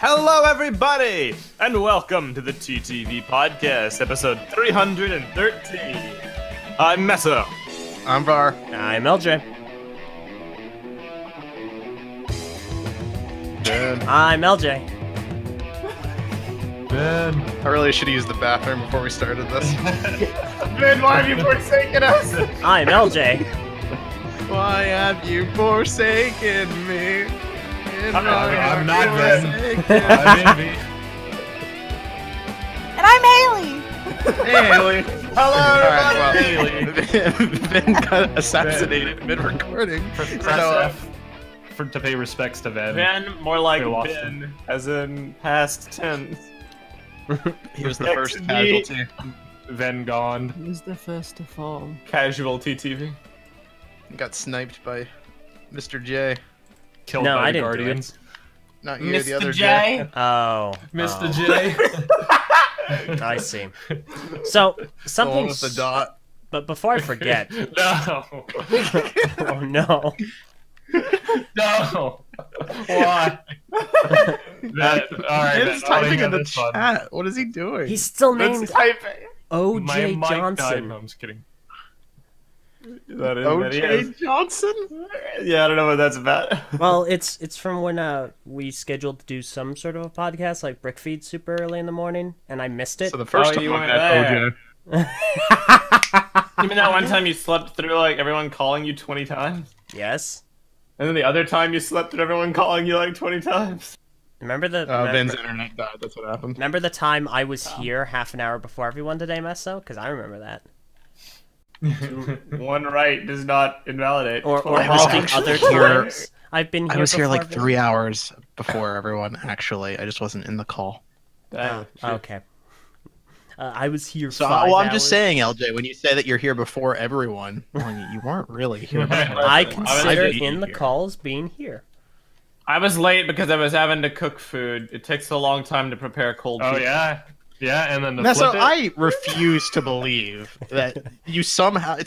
Hello, everybody, and welcome to the TTV podcast, episode 313. I'm Meso. I'm Var. I'm Eljay. Ben. I'm Eljay. Ben. I really should have used the bathroom before we started this. Ben, why have you forsaken us? I'm Eljay. Why have you forsaken me? I'm not Ben. I'm Envy. And I'm Haley. Hey, Haley. Hello, Haley. Ben got assassinated mid-recording. To pay respects to Ven. Ben, more like We lost Ben, as in past tense. He was the first casualty. Ven gone. He was the first to fall. Casual TTV. Got sniped by Mr. J. Killed No, by I the didn't do Guardians. Not you, the other Mr. J. Oh. Mr. Oh, J. I see. So, The one something... with the dot. But before I forget... No. Oh, no. No. Why? Alright, Ben's typing in the chat. What is he doing? He's still That's named typing. O.J. My mic died. Johnson. No, I'm just kidding. That is O.J. Johnson? Yeah, I don't know what that's about. Well, it's from when we scheduled to do some sort of a podcast, like Brick Feed, super early in the morning, and I missed it. So the first Oh, time you I weren't met there. OJ. You mean that one time you slept through, like, everyone calling you 20 times? Yes. And then the other time you slept through everyone calling you, like, 20 times? Remember the... Ben's internet died. That's what happened. Remember the time I was here half an hour before everyone today, Meso? Because I remember that. One right does not invalidate. Or I was hosting actually other here- times. I've been here I was here before like everyone. 3 hours before everyone, actually. I just wasn't in the call. Damn. Okay. I was here So, 5 well, I'm just hours. saying, LJ, when you say that you're here before everyone, well, you weren't really here. I consider I in the calls being here. I was late because I was having to cook food. It takes a long time to prepare cold Oh, food. yeah? Yeah, and then the Now, so flip it? I refuse to believe that it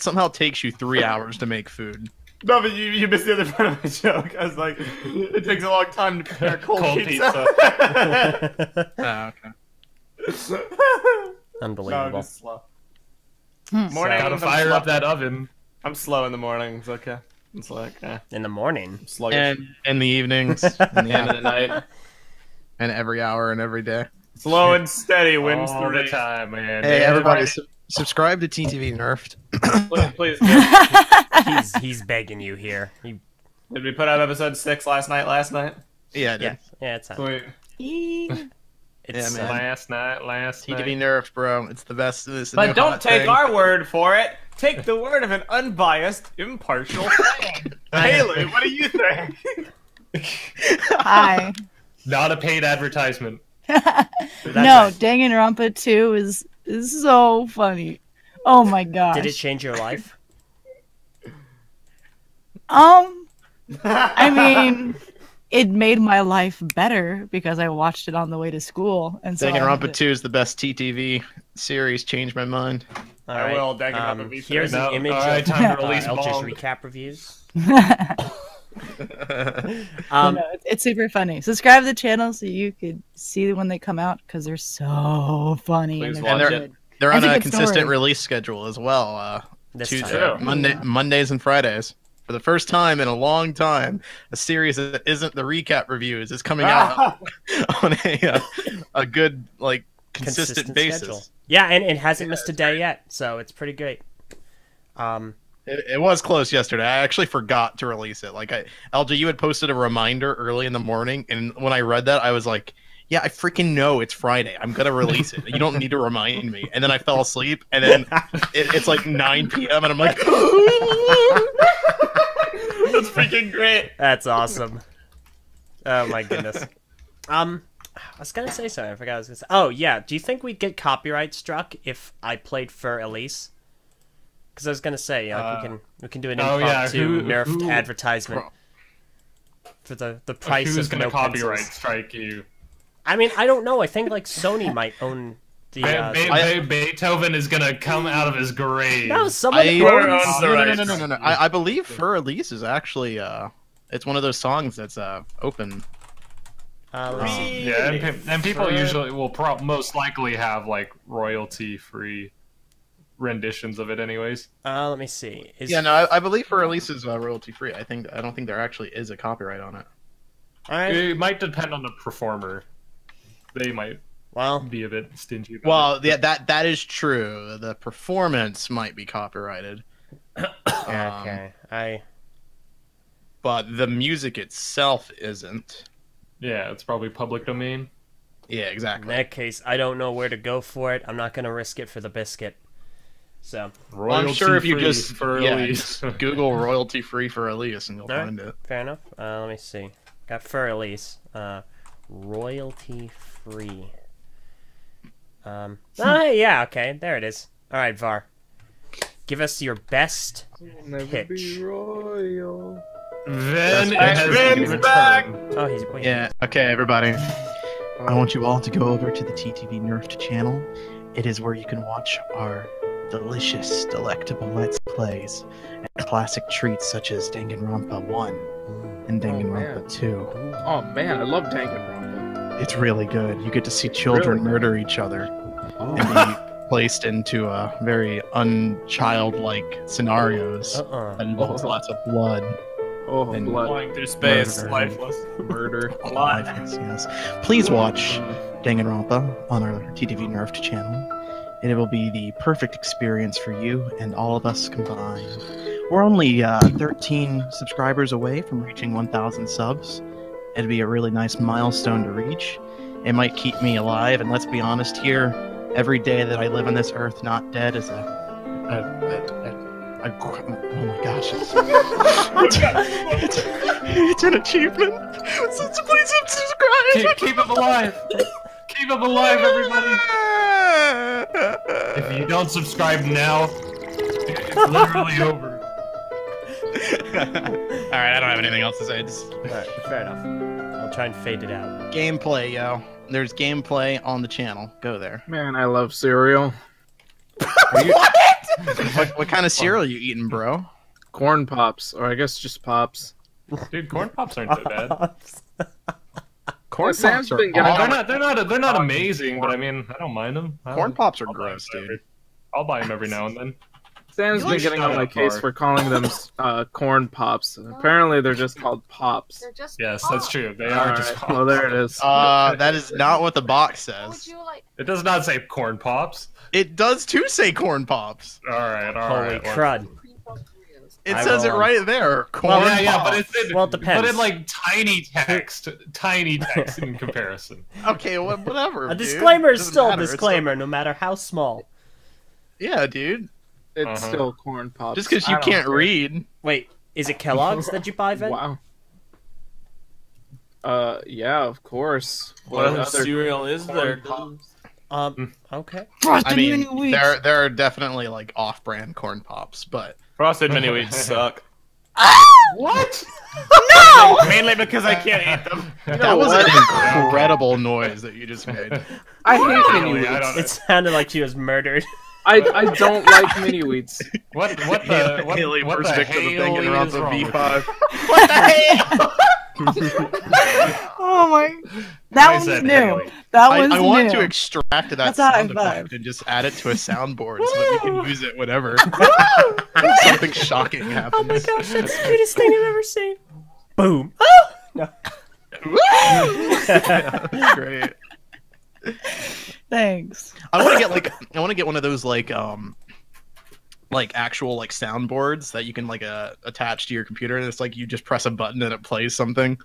somehow takes you 3 hours to make food. No, but you missed the other part of my joke. I was like, it takes a long time to prepare cold, Cold pizza. Oh, okay. No, I'm Unbelievable. just slow. Morning. Gotta I'm fire slow. up that oven. I'm slow in the mornings. Okay. It's like, In the morning. sluggish. And in the evenings, and the end of the night. and every hour and every day. Slow and steady wins All the the race. time, man. Hey, Yeah, everybody, right. subscribe to TTV Nerfed. Please. He's begging you here. Did we put out episode 6 last night? Yeah, I did. Yeah, it's not. Sweet. It's, Yeah, man. Last night. TTV Nerfed, bro. It's the best. It's the But new don't hot take thing. our word for it. Take the word of an unbiased, impartial fan. Haley, what do you think? Hi. Not a paid advertisement. No, right. Danganronpa 2 is so funny. Oh my gosh. Did it change your life? I mean, it made my life better because I watched it on the way to school, and so Danganronpa 2 is the best TTV series. Changed my mind. All I right. will, Danganronpa V3. Here's No. an image All right, of time to release Eljay's Bong. recap reviews. It's super funny. Subscribe to the channel so you could see when they come out because they're so funny Please and watch they're it. good. They're That's on a a good consistent story. release schedule as well. This Tuesday, time. Mondays and Fridays. For the first time in a long time, a series that isn't the recap reviews is coming out on a good, like, consistent basis. schedule. Yeah, and it hasn't missed a day yet, so it's pretty great. It was close yesterday. I actually forgot to release it. Like, LJ, you had posted a reminder early in the morning, and when I read that, I was like, yeah, I freaking know it's Friday. I'm going to release it. You don't need to remind me. And then I fell asleep, and then it's like 9 p.m., and I'm like, That's freaking great. That's awesome. Oh my goodness. I was gonna say something. I forgot what I was gonna say. Oh yeah. Do you think we'd get copyright struck if I played for Elise? Because I was gonna say, we can do an oh, yeah, impromptu who- nerfed who- advertisement for the price Who's of gonna no copyright pencils. strike you? I mean, I don't know. I think like Sony might own the. Beethoven is gonna come out of his grave. No, someone I, owns. no. I believe Fur Elise is actually it's one of those songs that's open Let's see. Yeah, and people usually will most likely have like royalty-free renditions of it, anyways. Let me see. Yeah, no, I believe for release is royalty free. I don't think there actually is a copyright on it. Alright. It might depend on the performer. They might be a bit stingy about it. Yeah, that is true. The performance might be copyrighted. Okay. But the music itself isn't. Yeah, it's probably public domain. Yeah, In exactly. that case, I don't know where to go for it. I'm not gonna risk it for the biscuit. So. Well, I'm sure if you just release. Google royalty free for release and you'll Alright, find it. fair enough. Let me see. Got for release. Royalty free. Yeah, okay, there it is. Alright, Var. Give us your best pitch. royal. Then Ben's back! Oh, he's wait. Yeah, okay, everybody. I want you all to go over to the TTV Nerfed channel. It is where you can watch our delicious, delectable Let's Plays and classic treats such as Danganronpa 1 and Danganronpa 2. Oh man, I love Danganronpa. It's really good. You get to see children murder each other and be placed into very unchildlike scenarios that involves lots of blood. Oh, And blood. Flying through space, Murder. lifeless. Murder. Blood. Yes. Please watch Danganronpa on our TTV Nerfed channel. It will be the perfect experience for you and all of us combined. We're only 13 subscribers away from reaching 1,000 subs. It'd be a really nice milestone to reach. It might keep me alive, and let's be honest here, every day that I live on this earth not dead is oh my gosh. It's an achievement. So please subscribe. keep him alive! Keep him alive, everybody! If you don't subscribe now, it's literally over. Alright, I don't have anything else to say. Alright, fair enough. I'll try and fade it out. Gameplay, yo. There's gameplay on the channel. Go there. Man, I love cereal. What kind of cereal are you eating, bro? Corn pops, or I guess just pops. Dude, corn pops aren't so bad. Corn Sam's pops are been getting awful. They're not amazing, but I mean, I don't mind them. Corn pops are gross, dude. I'll buy them every now and then. Sam's been getting on my case for calling them corn pops. Apparently, they're just called pops. They're just Yes, pops. that's true. They are just Alright, pops. well, there it is. That is not what the box What would says. you like? It does not say corn pops. It does too say corn pops. Alright, Holy alright. crud. It I says will, it right there. Corn Well, yeah, pops. but it's in, Well, it depends. But in like tiny text in comparison. Okay, whatever. A dude. disclaimer is Doesn't still a matter. It's disclaimer, no matter how small. Yeah, dude. It's still corn pops. Just because you I don't can't care. read. Wait, is it Kellogg's that you buy, Vin? Wow. Yeah, of course. What other cereal is there? Okay. I mean, there are definitely like off-brand corn pops, but Frosted Mini Wheats suck. What? Mainly because I can't eat them. that was an incredible noise that you just made. I hate mini Really, I wheats. don't know. It sounded like she was murdered. I don't like mini wheats. What the hell is wrong with you? Oh my! I That one's said new. Haley. That one's I want new. to extract that That's how I sound effect vibe. and just add it to a soundboard so that we can use it whenever something shocking happens. Oh my gosh, that's the cutest thing I've ever seen. Boom. Oh! No. That's great. Thanks. I want to get one of those like actual like soundboards that you can like attach to your computer, and it's like you just press a button and it plays something.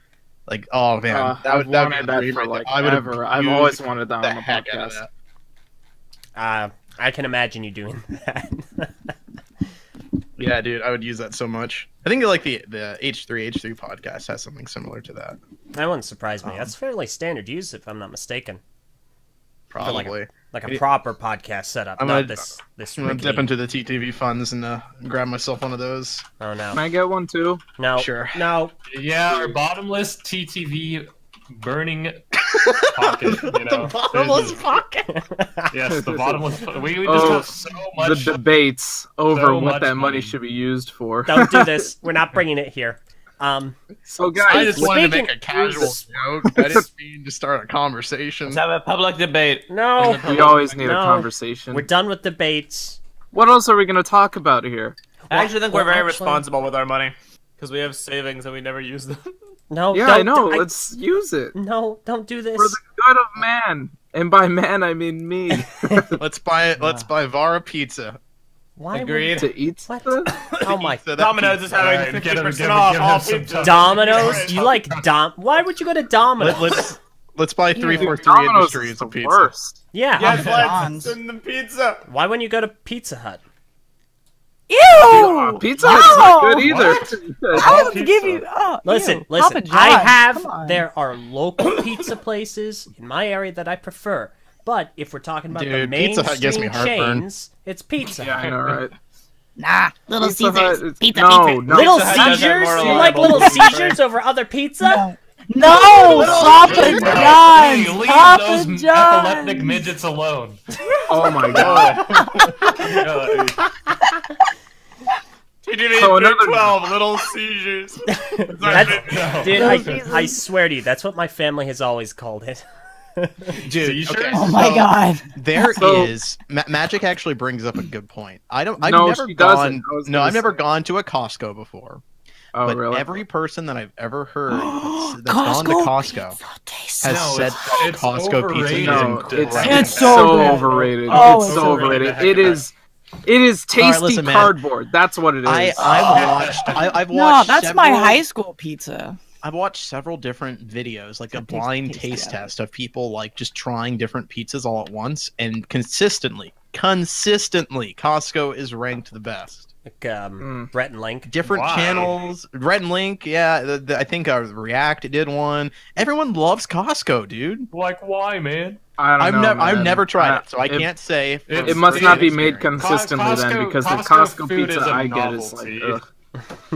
Like, oh man, I've that would wanted be that dream for right like there. I would have ever. I've used always wanted that the on the heck out of podcast. that. I can imagine you doing that. Yeah, dude, I would use that so much. I think like the H3 podcast has something similar to that. That wouldn't surprise me. That's fairly standard use, if I'm not mistaken. Probably. Like a proper podcast setup, I'm not gonna- this I'm gonna rickety- dip into the TTV funds and grab myself one of those. Oh no. Can I get one too? No. Sure. No. Yeah, our bottomless TTV burning pocket. You know, Bottomless pocket. Yes, the bottomless. We just Oh, have so much. The debates over so what much that money money. should be used for. Don't do this. We're not bringing it here. So I guys, just wanted to speaking- make a casual joke. I didn't mean to start a conversation. Let's have a public debate. No, we always need a No. conversation. we're done with debates. What else are we going to talk about here? I actually think well, we're very actually- responsible with our money because we have savings and we never use them. No, Yeah, don't, I know. Let's use it No, don't do this. for the good of man, and by man I mean me. Let's buy Vara pizza. Why would- Agreed. To eat What? stuff? Oh my. So that Domino's is Alright, having get him- 50% give him- off give him all some pizza. time. Domino's? You like Why would you go to Domino's? Let's buy 343 Domino's Industries is the of pizza. worst. Yeah. Yes, let's John's. send them pizza. Why wouldn't you go to Pizza Hut? Ew! Pizza Hut's not good What? either. I have to give you. Oh, Listen, ew. listen. Papa I John's, have. come on. There are local pizza places in my area that I prefer. But if we're talking about the Dude, Pizza Hut gives me mainstream heartburn. chains, it's Pizza Yeah, Hut. I know, right? Nah, Little Pizza Caesars. Hut is- Pizza, no, pizza. no. Little Pizza Hut does have seizures? more You like reliable little pizza. seizures over other pizza? No, Papa Hey, John's. leave Papa those John's. epileptic midgets alone. Oh my god. TTV So another- 12 little seizures. That's, dude, Little seizures. I swear to you, that's what my family has always called it. Dude, okay. Oh my so god. There So- is Magic actually brings up a good point. I've No, never she gone. doesn't. I was No, gonna I've never say. gone to a Costco before. Oh, but really? every person that I've ever heard that's gone to Costco has No, said it's Costco pizza overrated. is No, incredible. It's so so good. overrated. Oh, it's it's so overrated. overrated. It is tasty listen, man. cardboard. That's what it is. I've watched. No, that's my several- high school pizza. I've watched several different videos, like a That tastes blind tasty, taste yeah. test of people like just trying different pizzas all at once, and consistently, Costco is ranked the best. Like, Brett and Link. Different Why? channels, Red and Link, yeah. I think React did one. Everyone loves Costco, dude. Like, why, man? I don't know. I've man. never tried it, so I it- can't say. from It must not be made experience. consistently then, Costco- because the Costco Costco food pizza is a I get is like, novelty. ugh.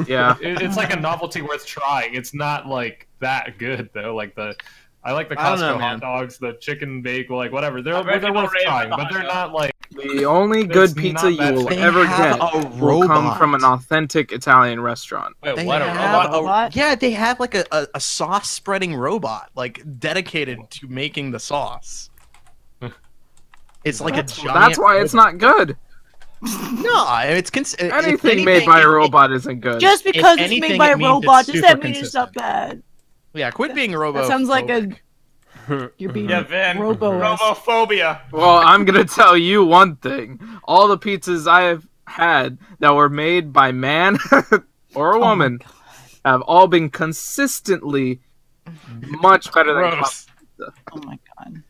Yeah. It's like a novelty worth trying. It's not like that good though. Like I like the I don't Costco know, hot man. dogs, the chicken bagel, like whatever. They're reckon worth they'll rate trying, the but hot they're dog. not like The only It's good pizza not you that will fun. ever They have get a will come robot. from an authentic Italian restaurant. Wait, They what? have robot? yeah, they have like a sauce spreading robot, like dedicated to making the sauce. It's like a giant. That's why it's not good. No, it's if Anything made by a robot isn't good. Just because it's anything, made by it a means robot, it's does that super mean it's not bad? Yeah, quit being a robo. That sounds like a. You're being Yeah, Vin. robo. Robophobia. Well, I'm gonna tell you one thing. All the pizzas I have had that were made by man or a woman have all been consistently much better than Gross. Oh my god.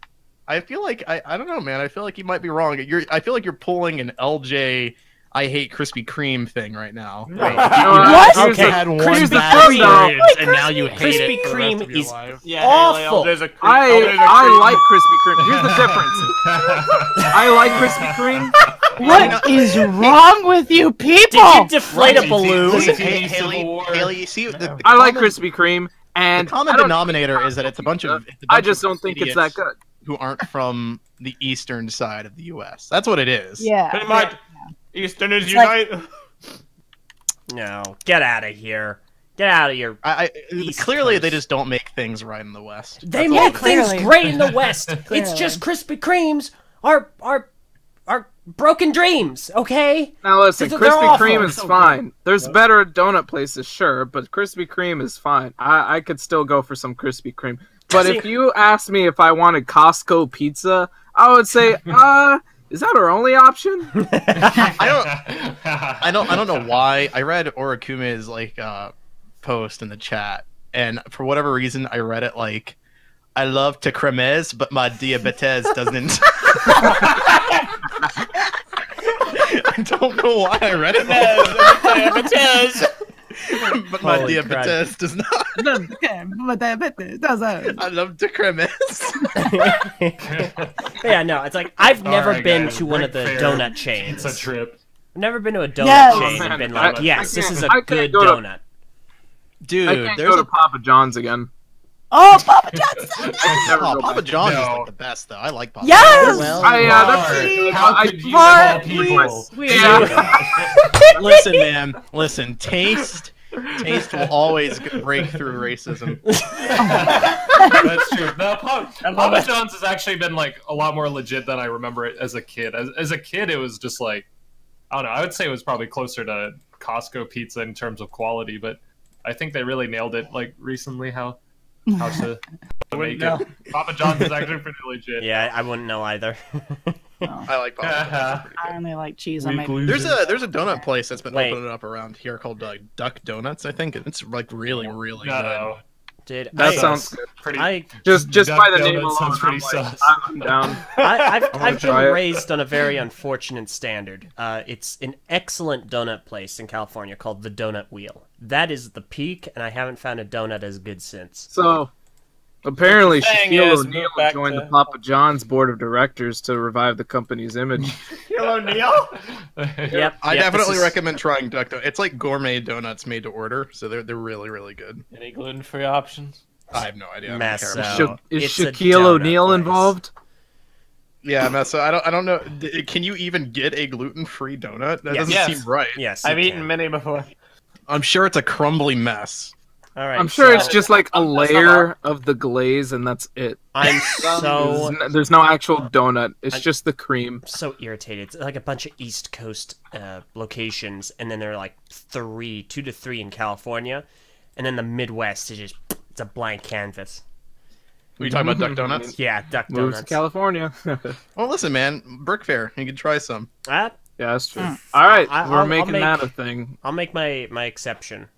I feel like I don't know, man. I feel like you might be wrong. I feel like you're pulling an LJ. I hate Krispy Kreme thing right now. What? You Okay, had one Krispy bad Kreme. experience, and now you hate Krispy it for the Kreme rest of your is life. Yeah, Awful. There's a I like Krispy Kreme. Here's the difference. I like Krispy Kreme. What is wrong with you people? Did you deflate a balloon? Listen, TTV Civil Haley, War. Haley, you see, the I like common- Krispy Kreme, and The common I don't- denominator is that it's a bunch of. I just don't think it's that idiots good. Who aren't from the eastern side of the U.S. That's what it is. Yeah. Pretty much. Easterners It's like- unite. No, get out of here. Get out of here. East Clearly, they Coast. just don't make things right in the West. They That's all make it is. things Clearly. great in the West. It's Clearly. just Krispy Kremes are broken dreams, okay? Now listen, They're Krispy awful. Kreme is So fine. There's better donut places, sure, but Krispy Kreme is fine. I could still go for some Krispy Kreme. But See- if you asked me if I wanted Costco pizza, I would say, is that our only option? I don't know why. I read Orakume's post in the chat, and for whatever reason, I read it like, I love to cremes, but my diabetes doesn't. I don't know why I read it. But my Holy diabetes does not. I love to cremes. Yeah, no, it's like I've never right, been guys, to one of the Rick Fair. donut chains. It's a trip. I've never been to a donut Yes. chain Oh, and been man, like, I yes, this can't- is a I can't good go to- donut. Dude, I can't there's go to a Papa John's again. Oh, Papa John's. Never oh, go Papa back. John's is No. like the best though. I like Papa. Yes. Well, How could you of all people? we- Yeah. Listen, man. Listen, taste Taste will always break through racism. That's true. No, Papa John's has actually been like a lot more legit than I remember it as a kid. As a kid, it was just like, I don't know. I would say it was probably closer to Costco pizza in terms of quality, but I think they really nailed it like recently how to make it. Papa John's is actually pretty legit. Yeah, I wouldn't know either. I like Papa John's. I only like cheese on my There's a donut place that's been Wait. opening up around here called Duck Donuts. I think it's like really good. No, Dude, That sounds good. pretty. Just Duck by the name Donut alone, sounds pretty I'm like, sus. I'm down. I've try been it. raised on a very unfortunate standard. It's an excellent donut place in California called the Donut Wheel. That is the peak, and I haven't found a donut as good since. So, apparently, thing Shaquille is, O'Neal move back joined to- the Papa John's board of directors to revive the company's image. Hello, Neil. Yep, I yep, definitely this is- recommend trying Duck Donuts. It's like gourmet donuts made to order, so they're really good. Any gluten-free options? I have no idea. I don't Mess care. up. Is It's a Shaquille donut O'Neal place. involved? Yeah, Messa. I don't know. Can you even get a gluten-free donut? That doesn't Yes. seem right. Yes, I've you eaten can. many before. I'm sure it's a crumbly mess. All right, I'm sure so it's just like a layer of the glaze, and that's it. I'm so There's no actual donut. It's just the cream. so irritated. It's like a bunch of East Coast locations, and then there are like 2 to 3 in California, and then the Midwest is just it's a blank canvas. Are you talking about Duck Donuts? Yeah, Duck Moves to Donuts. California. Well, listen, man. Brick Fair. You can try some. Yeah, that's true. All right, we're I'll making make- that a thing. I'll make my exception.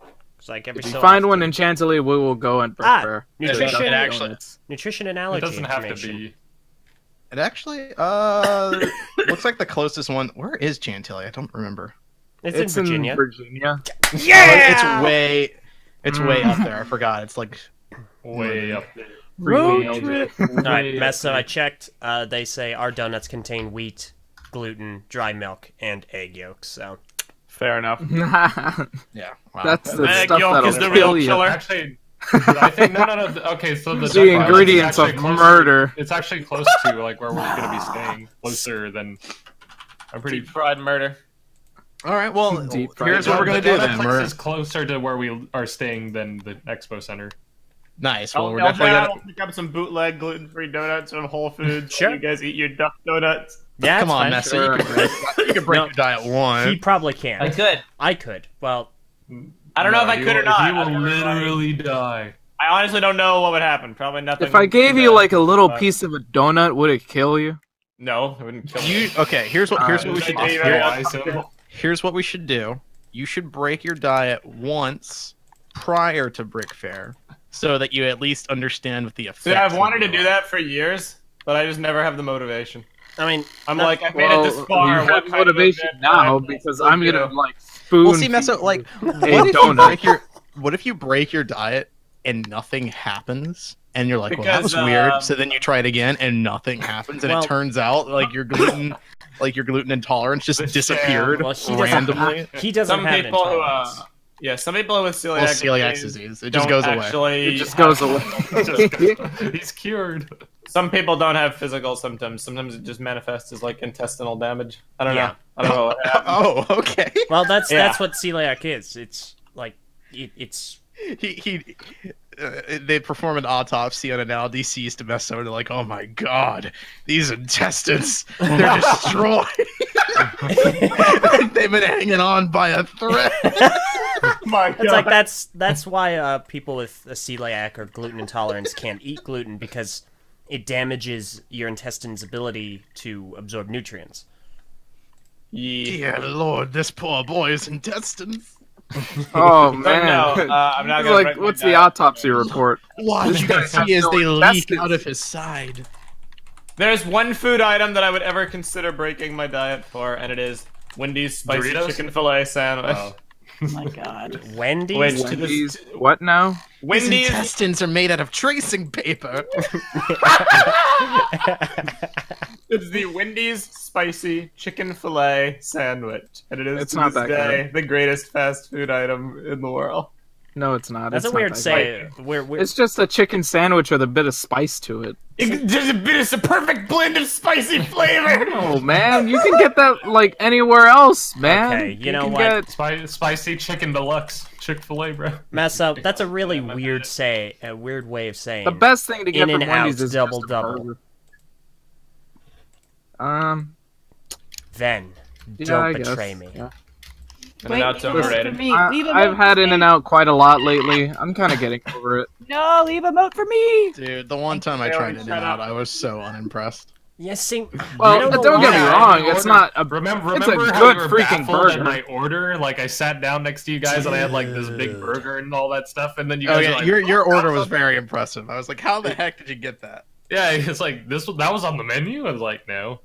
It's like every If you so find often. one in Chantilly, we will go and Ah, prepare. nutrition, It actually- nutrition and It allergy doesn't have to information. be. It actually looks like the closest one. Where is Chantilly? I don't remember. It's in Virginia. Yeah! It's way up there. I forgot. It's like Way up there. All right, Mess. So I checked. They say our donuts contain wheat, gluten, dry milk, and egg yolks. So Fair enough. yeah. Wow. That's the Egg stuff yolk that'll is the kill real you. killer. Actually, I think no. Okay, so the The ingredients of murder. It's actually close to like where we're going to be staying. Closer than. I'm pretty. Deep fried murder. All right. Well, Deep fried here's what we're gonna The do donut then. place We're is closer to where we are staying than the expo center. nice. Well, we're Eljay, definitely gonna. I'll pick up some bootleg gluten-free donuts from Whole Foods. Sure. You guys eat your duck donuts. yeah, Come it's on, fine. Messa. Sure. You can break No. your diet He one. probably can. I could. I could. Well, I don't know if I could or not. You will I've never tried. literally die. I honestly don't know what would happen. Probably nothing. If I gave too you bad. like a little But- piece of a donut, would it kill you? No, it wouldn't kill me. Okay. Here's what we should Alright. do. Yeah. Here's what we should do. You should break your diet once prior to Brick Fair, so that you at least understand what the effects. See, I've of wanted to it do are. that for years, but I just never have the motivation. I mean, I'm like, I made it this far. you What have kind of motivation event do I now have to because go I'm to? gonna like spoon. Well, see, Messa, like, a donut. what if you break your diet and nothing happens? And you're like, well, that Because, was weird. So then you try it again, and nothing happens, and Well- it turns out like your gluten intolerance just It's a disappeared well, he randomly. doesn't. He doesn't Some have people who, intolerance. yeah, some people with celiac, Well, celiac disease, it just don't goes away. actually It just goes away. He's cured. Some people don't have physical symptoms. Sometimes it just manifests as like intestinal damage. I don't Yeah. know. I don't know what happened. Oh, okay. Well, that's Yeah. what celiac is. It's like it's They perform an autopsy on a now deceased Meso, and they're like, "Oh my god, these intestines—they're destroyed. They've been hanging on by a thread." My It's like that's why people with a celiac or gluten intolerance can't eat gluten because it damages your intestine's ability to absorb nutrients. Dear Lord, this poor boy's intestines. Oh But man! no, I'm not It's gonna like, break my what's the diet. autopsy report? What you can see as they leak out of his side. There's one food item that I would ever consider breaking my diet for, and it is Wendy's spicy Doritos? chicken fillet sandwich. Oh. Oh my god. Wendy's. Which to Wendy's, this, what now? His Wendy's intestines are made out of tracing paper. It's the Wendy's spicy chicken fillet sandwich, and it is It's to not this that day the greatest fast food item in the world. No, it's not. That's It's a not weird that say. good. We're It's just a chicken sandwich with a bit of spice to it. It's a perfect blend of spicy flavor. Oh man, you can get that like anywhere else, man. Okay, you know can what? get- Spicy chicken deluxe. Chick-fil-A, bro. Mess up. That's a really weird way of saying. The best thing to get In from and Wendy's out, is double, just a double. burger. Then Yeah, don't I guess. betray me. Yeah. Wait, In-N-Out's leave a vote for overrated. me. Leave a I've vote had for In me. and Out quite a lot lately. I'm kind of getting over it. No, leave a vote for me. Dude, the one time I tried In-N-Out, I was so unimpressed. Yes, see. Well, don't get me wrong. It's not a. Remember it's a how good you were freaking baffled burger. at my order? Like I sat down next to you guys and I had like this big burger and all that stuff, and then you guys Oh were yeah, like, your order was very impressive. I was like, how the heck did you get that? yeah, it's like that was on the menu. I was like, no,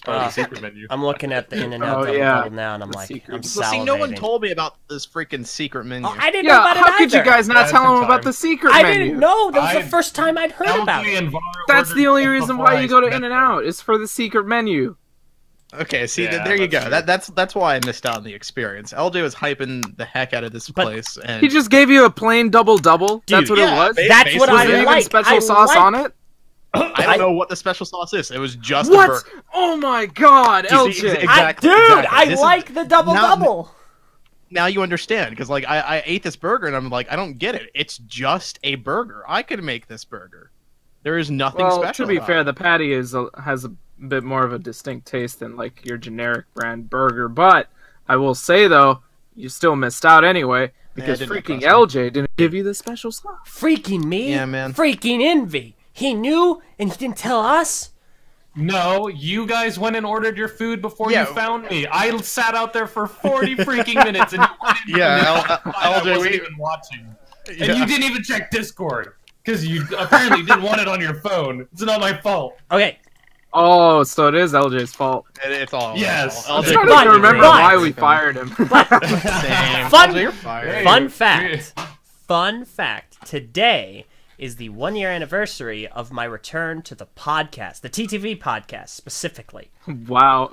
part of the secret menu. I'm looking at the In-N-Out Oh, double, yeah. double now, and I'm The like, secret. I'm Well, Well, salivating. see, no one told me about this freaking secret menu. Oh, I didn't know Yeah, about it how could you either. guys not Yeah, tell them some about time. the secret I menu? didn't know. That was I- the first time I'd heard about LG it. and Var That's ordered the only stuff reason before why I you go to met In and them. Out. It's for the secret menu. Okay, see, Yeah, there you go. that's That's why I missed out on the experience. LJ was hyping the heck out of this But place, and He just gave you a plain double. That's what yeah, it was. ba- That's what Was I Was there even like. special I sauce like- on it? I don't know what the special sauce is. It was just a What? burger. Oh my God, You see, LJ! exactly. Dude, exactly. I This is- like the double now- double. Now you understand, because like I ate this burger and I'm like, I don't get it. It's just a burger. I could make this burger. There is nothing Well, special. to be about fair, it. the patty has a bit more of a distinct taste than like your generic brand burger. But I will say though, you still missed out anyway because didn't freaking impress me. LJ didn't give you the special sauce. Freaking me. Yeah, man. Freaking envy. He knew and he didn't tell us. No, you guys went and ordered your food before Yeah. you found me. I sat out there for 40 freaking minutes and you went in Yeah, I LJ, wasn't we- even watching. And Yeah. you didn't even check Discord. Because you apparently didn't want it on your phone. It's not my fault. Okay. Oh, so it is LJ's fault. It's all. Yes. I'm LJ, starting to remember but- why we fired him. Same. Fun- LJ, you're fired. Fun fact. Fun fact. Today is the 1-year anniversary of my return to the podcast, the TTV podcast specifically. Wow.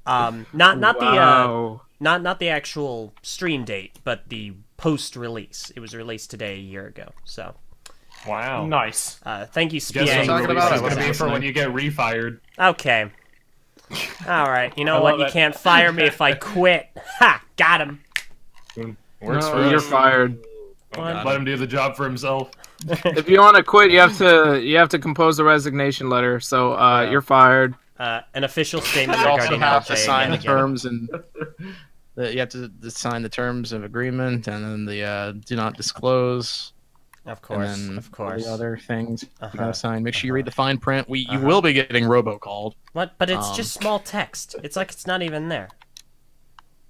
Not Wow. not the actual stream date, but the post release. It was released today a year ago. So, Wow. Nice. thank you, Guess Spiang. what the talking release about? is I going to be wasn't for when listening. you get refired. Okay. All right. You know I what? love You it. can't fire me if I quit. Ha! Got him. Works No, for you're us. fired. Let him do the job for himself. If you want to quit, you have to compose a resignation letter. So you're fired. An official statement You also regarding have to LJ sign the again and again. terms and you have to sign the terms of agreement and then the do not disclose. Of course, And then of course. all the other things Uh-huh. you gotta sign. Make sure you read the fine print. You will be getting robocalled. What? But it's just Um, small text. It's like it's not even there.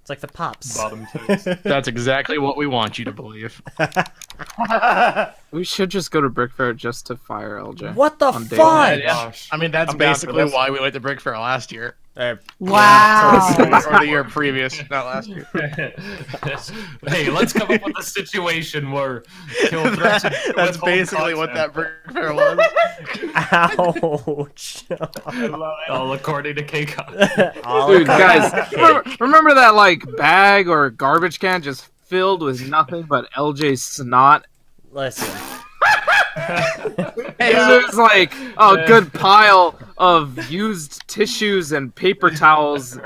It's like the pops. Bottom tips. That's exactly what we want you to believe. We should just go to Brick Fair just to fire LJ. What the On day fudge? Gosh. I mean, that's I'm down for basically this. why we went to Brick Fair last year. Wow. Or the year previous, not last year. Hey, let's come up with a situation where he'll threaten to That's withhold basically what that content. Brick Fair was. Ouch. All according to KCON. All Dude, okay. guys, remember that like bag or garbage can just filled with nothing but LJ snot? Listen. Hey, And there's like a good pile of used tissues and paper towels.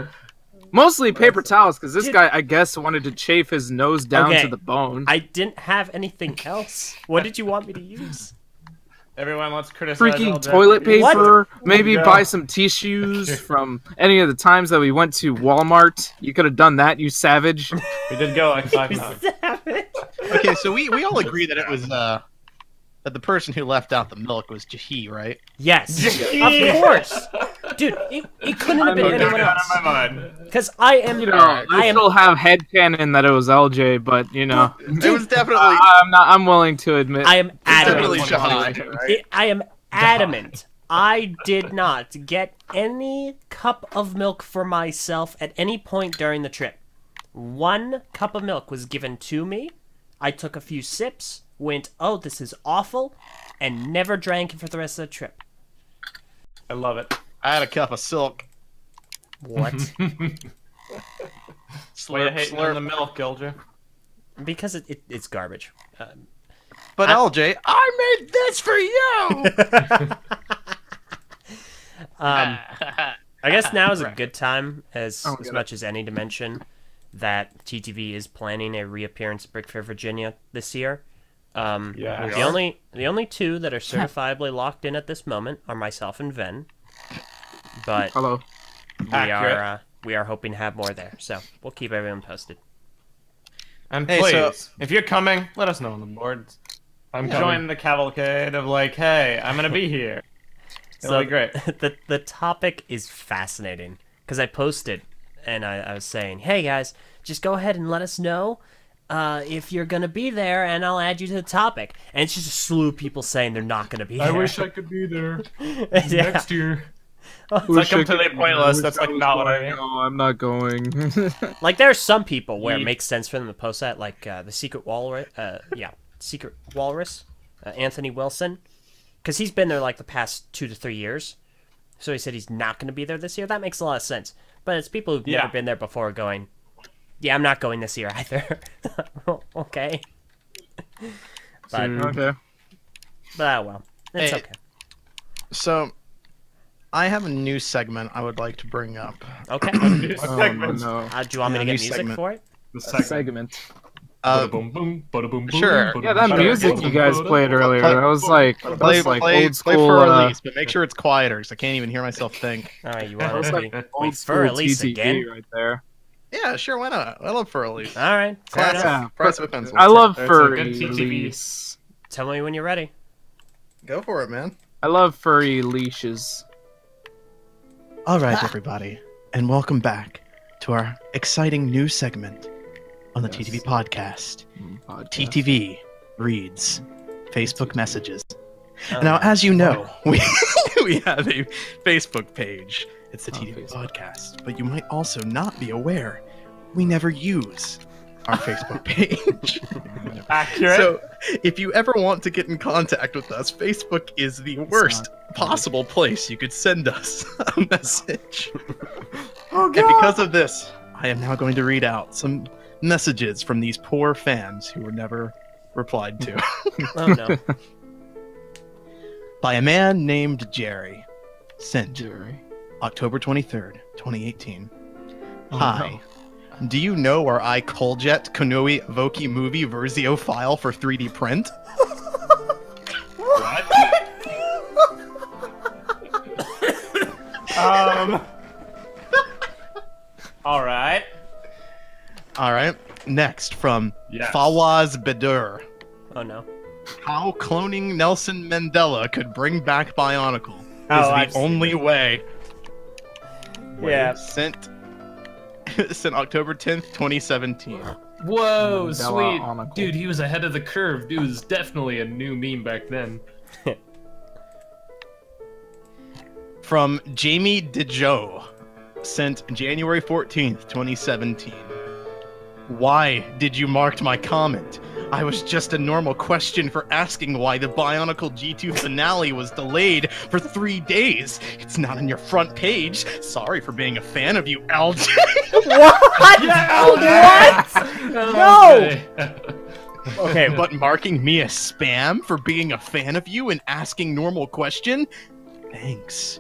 Mostly paper towels, because this guy, I guess, wanted to chafe his nose down Okay. to the bone. I didn't have anything else. What did you want me to use? Everyone wants to criticize Freaking LJ. toilet paper. Maybe Yeah. buy some tissues from any of the times that we went to Walmart. You could have done that, you savage. We did go like 5 times. okay, so we all agree that it was that the person who left out the milk was Jahi, right? Yes. Of course. Dude, it couldn't have been I'm anyone Out else. of my mind. Because I am. You know, I I am. still have headcanon that it was LJ, but you know, It was definitely. I'm willing to admit. I am definitely adamant. Jahi, right? I am adamant. I did not get any cup of milk for myself at any point during the trip. 1 cup of milk was given to me. I took a few sips, went, "Oh, this is awful," and never drank it for the rest of the trip. I love it. I had a cup of silk. What? Why you Slurp, hating on the slurp. milk, LJ? Because it's garbage. But LJ, I made this for you. I guess now is a good time, as Oh, good. much as any to mention that TTV is planning a reappearance at Brick Fair, Virginia this year. Yeah, The only two that are certifiably locked in at this moment are myself and Ven. But Hello. we are hoping to have more there, so we'll keep everyone posted. And Hey, please, so- if you're coming, let us know on the boards. I'm Join coming. the cavalcade of like, hey, I'm gonna be here. It'll So be great. the topic is fascinating because I posted and I was saying, hey guys, just go ahead and let us know if you're gonna be there, and I'll add you to the topic. And it's just a slew of people saying they're not gonna be there. I wish I could be there Yeah. next year. It's like completely pointless. That's like not what I mean. No, I'm not going. Like there are some people where it Ye- makes sense for them to post that, like the Secret Walrus, Secret Walrus, Anthony Wilson, because he's been there like the past 2 to 3 years. So he said he's not going to be there this year. That makes a lot of sense. But it's people who've Yeah. never been there before going, yeah, I'm not going this year either. Okay. But Okay. oh well, it's Hey, okay. So, I have a new segment I would like to bring up. Okay. Oh, Segments. no. Do you want me to Yeah, get new music segment. for it? The A segment. Boom boom, bada boom boom. Sure. Yeah, that music you guys played earlier, that was like old Play school. for Elise, but make sure it's quieter, because I can't even hear myself think. All right, you That want was to like be old wait school for Elise TTV again? right there. Yeah, sure, why not? I love for Elise. All right, fair enough. Yeah, Price of a pencil. I love That's a furry good TTV. leash. Tell me when you're ready. Go for it, man. I love furry leashes. All right, everybody, and welcome back to our exciting new segment on the Yes. TTV podcast. Podcast. TTV reads Facebook messages. Oh, Now, as you know, we have a Facebook page. It's the Oh, TTV Facebook. podcast, but you might also not be aware we never use our Facebook page. Accurate. So, if you ever want to get in contact with us, Facebook is the worst possible place you could send us a message. And because of this, I am now going to read out some messages from these poor fans who were never replied to. oh no. By a man named Jerry. Sent Jerry. October 23rd, 2018. Oh, Hi. Do you know our iColjet Konoe Voki movie Versio file for 3D print? What? All right. All right. Next from Yes. Fawaz Bedur. Oh no. How cloning Nelson Mandela could bring back Bionicle Oh, is I've the seen only way. Yeah. Sent October 10th, 2017. Whoa, Mandela sweet. Onicle. Dude, he was ahead of the curve. Dude was definitely a new meme back then. From Jamie DeJoe. Sent January 14th, 2017. Why did you mark my comment? I was just a normal question for asking why the Bionicle G2 finale was delayed for 3 days. It's not on your front page. Sorry for being a fan of you, LJ. What? No! Okay. Okay. But marking me a spam for being a fan of you and asking normal question? Thanks.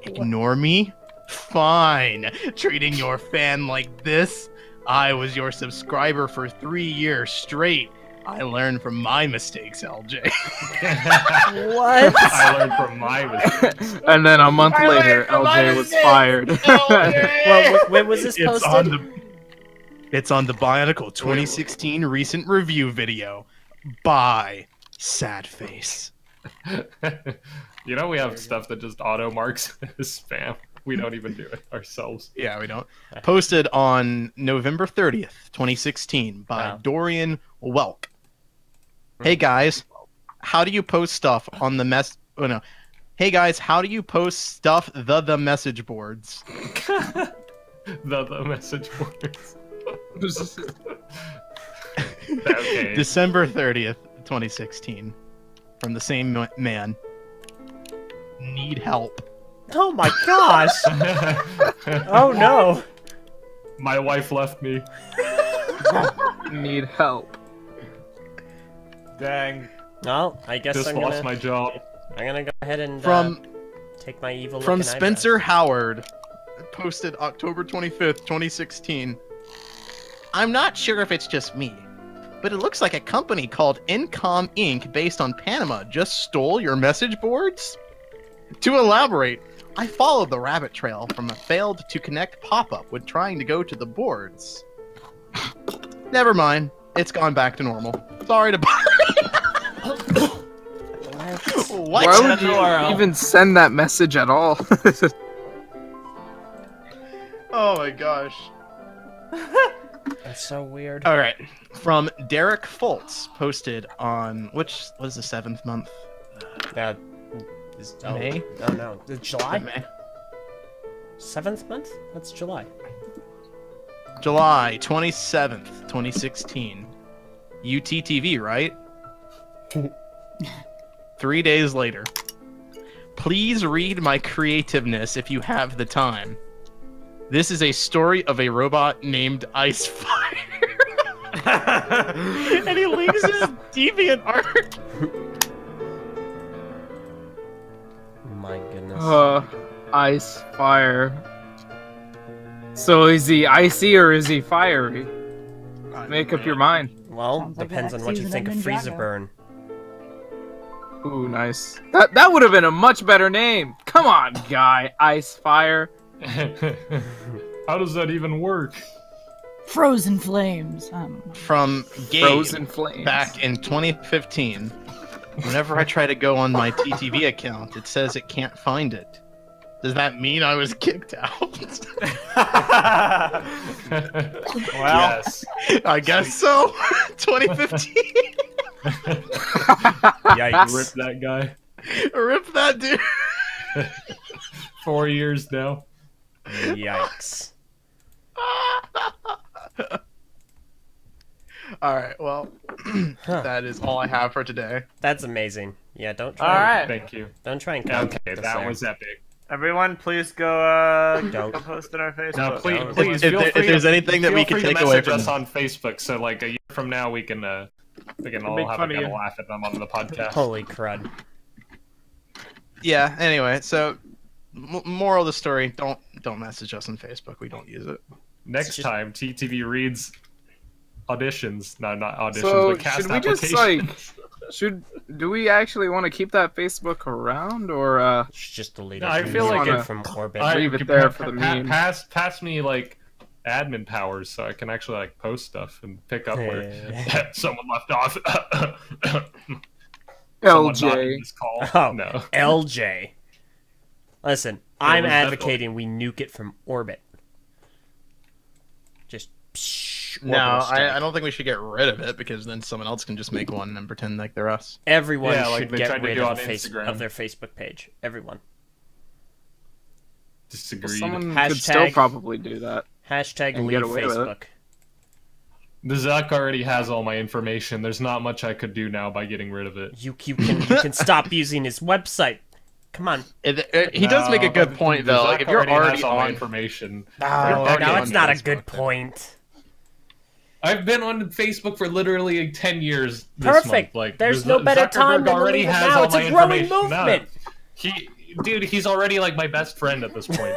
Ignore me? Fine. Treating your fan like this? I was your subscriber for 3 years straight. I learned from my mistakes, LJ. What? I learned from my mistakes. And then a month later, LJ was fired. Well, when was this posted? It's on the Bionicle 2016 recent review video. Bye, sad face. You know we have stuff that just auto marks as spam. We don't even do it ourselves. Yeah, we don't. Posted on November 30th, 2016 by Wow. Dorian Welk. Hey guys, how do you post stuff on the Oh no. Hey guys, how do you post stuff the message boards? The message boards. Okay. December 30th, 2016. From the same man. Need help. Oh my gosh! Oh no! My wife left me. Need help. Dang. Well, I guess Just I'm lost gonna my job. go ahead and From take my evil from looking Spencer Howard. Posted October 25th, 2016. I'm not sure if it's just me, but it looks like a company called Incom Inc. based on Panama just stole your message boards? To elaborate, I followed the rabbit trail from a failed to connect pop-up when trying to go to the boards. Never mind. It's gone back to normal. Sorry to bother. What? Why would you even send that message at all? Oh my gosh. That's so weird. All right. From Derek Foltz, posted on what is the 7th month? May? Oh no, July. May. 7th month? That's July. July 27th, 2016. UTTV, right? 3 days later. Please read my creativeness if you have the time. This is a story of a robot named Icefire. And he leaves his deviant art. My goodness. Ice, fire. So is he icy or is he fiery? Make up your mind. Well, Sounds like depends an on what you season think of of freezer Ninjago. burn. Ooh, nice. That would have been a much better name. Come on, guy. Ice, fire. How does that even work? Frozen flames. From Gabe, Frozen flames. back in 2015. Whenever I try to go on my TTV account, it says it can't find it. Does that mean I was kicked out? Yes. I guess so. 2015. Yikes. Rip that guy. Rip that dude. 4 years now. Yikes. All right, well, that is all I have for today. That's amazing. Yeah, don't try. All right. Thank you. Don't try and Okay, this that there. was epic. Everyone, please go Don't. go post in our Facebook. Now, please, If- please, if feel there- free if there's to- anything that feel we can free to take away message from- us on Facebook, so like a year from now we can all Make have fun a of good you. laugh at them on the podcast. Holy crud. Yeah. Anyway, so moral of the story: don't message us on Facebook. We don't use it. Next time, TTV reads auditions. No, not auditions, So but cast should we just applications. do we actually want to keep that Facebook around or Just delete No, it. I feel like Delete it- it from orbit. leave it there for the meme? Pass me like admin powers so I can actually like post stuff and pick up where someone left off. Someone not in LJ? this call. Oh. No. LJ. Listen, I'm was advocating we nuke it from orbit. Just No, orbital strike. I don't think we should get rid of it because then someone else can just make one and pretend like they're us. Everyone Yeah, like should they get tried to rid do of, on face- Instagram. of their Facebook page. Everyone. Disagreed. Someone Hashtag- could still probably do that. Hashtag And leave get away with it. Facebook. The Zuck already has all my information. There's not much I could do now by getting rid of it. You can stop using his website. Come on. He does make a good but point the though. Zuck Like if you're already has all my on, information. Oh, already now on it's not a Facebook, good then. point. I've been on Facebook for literally like 10 years. This Perfect. Month. Like, There's the no better Zuckerberg time than to already leave it has now. all It's a my growing information. No. movement. He's already like my best friend at this point.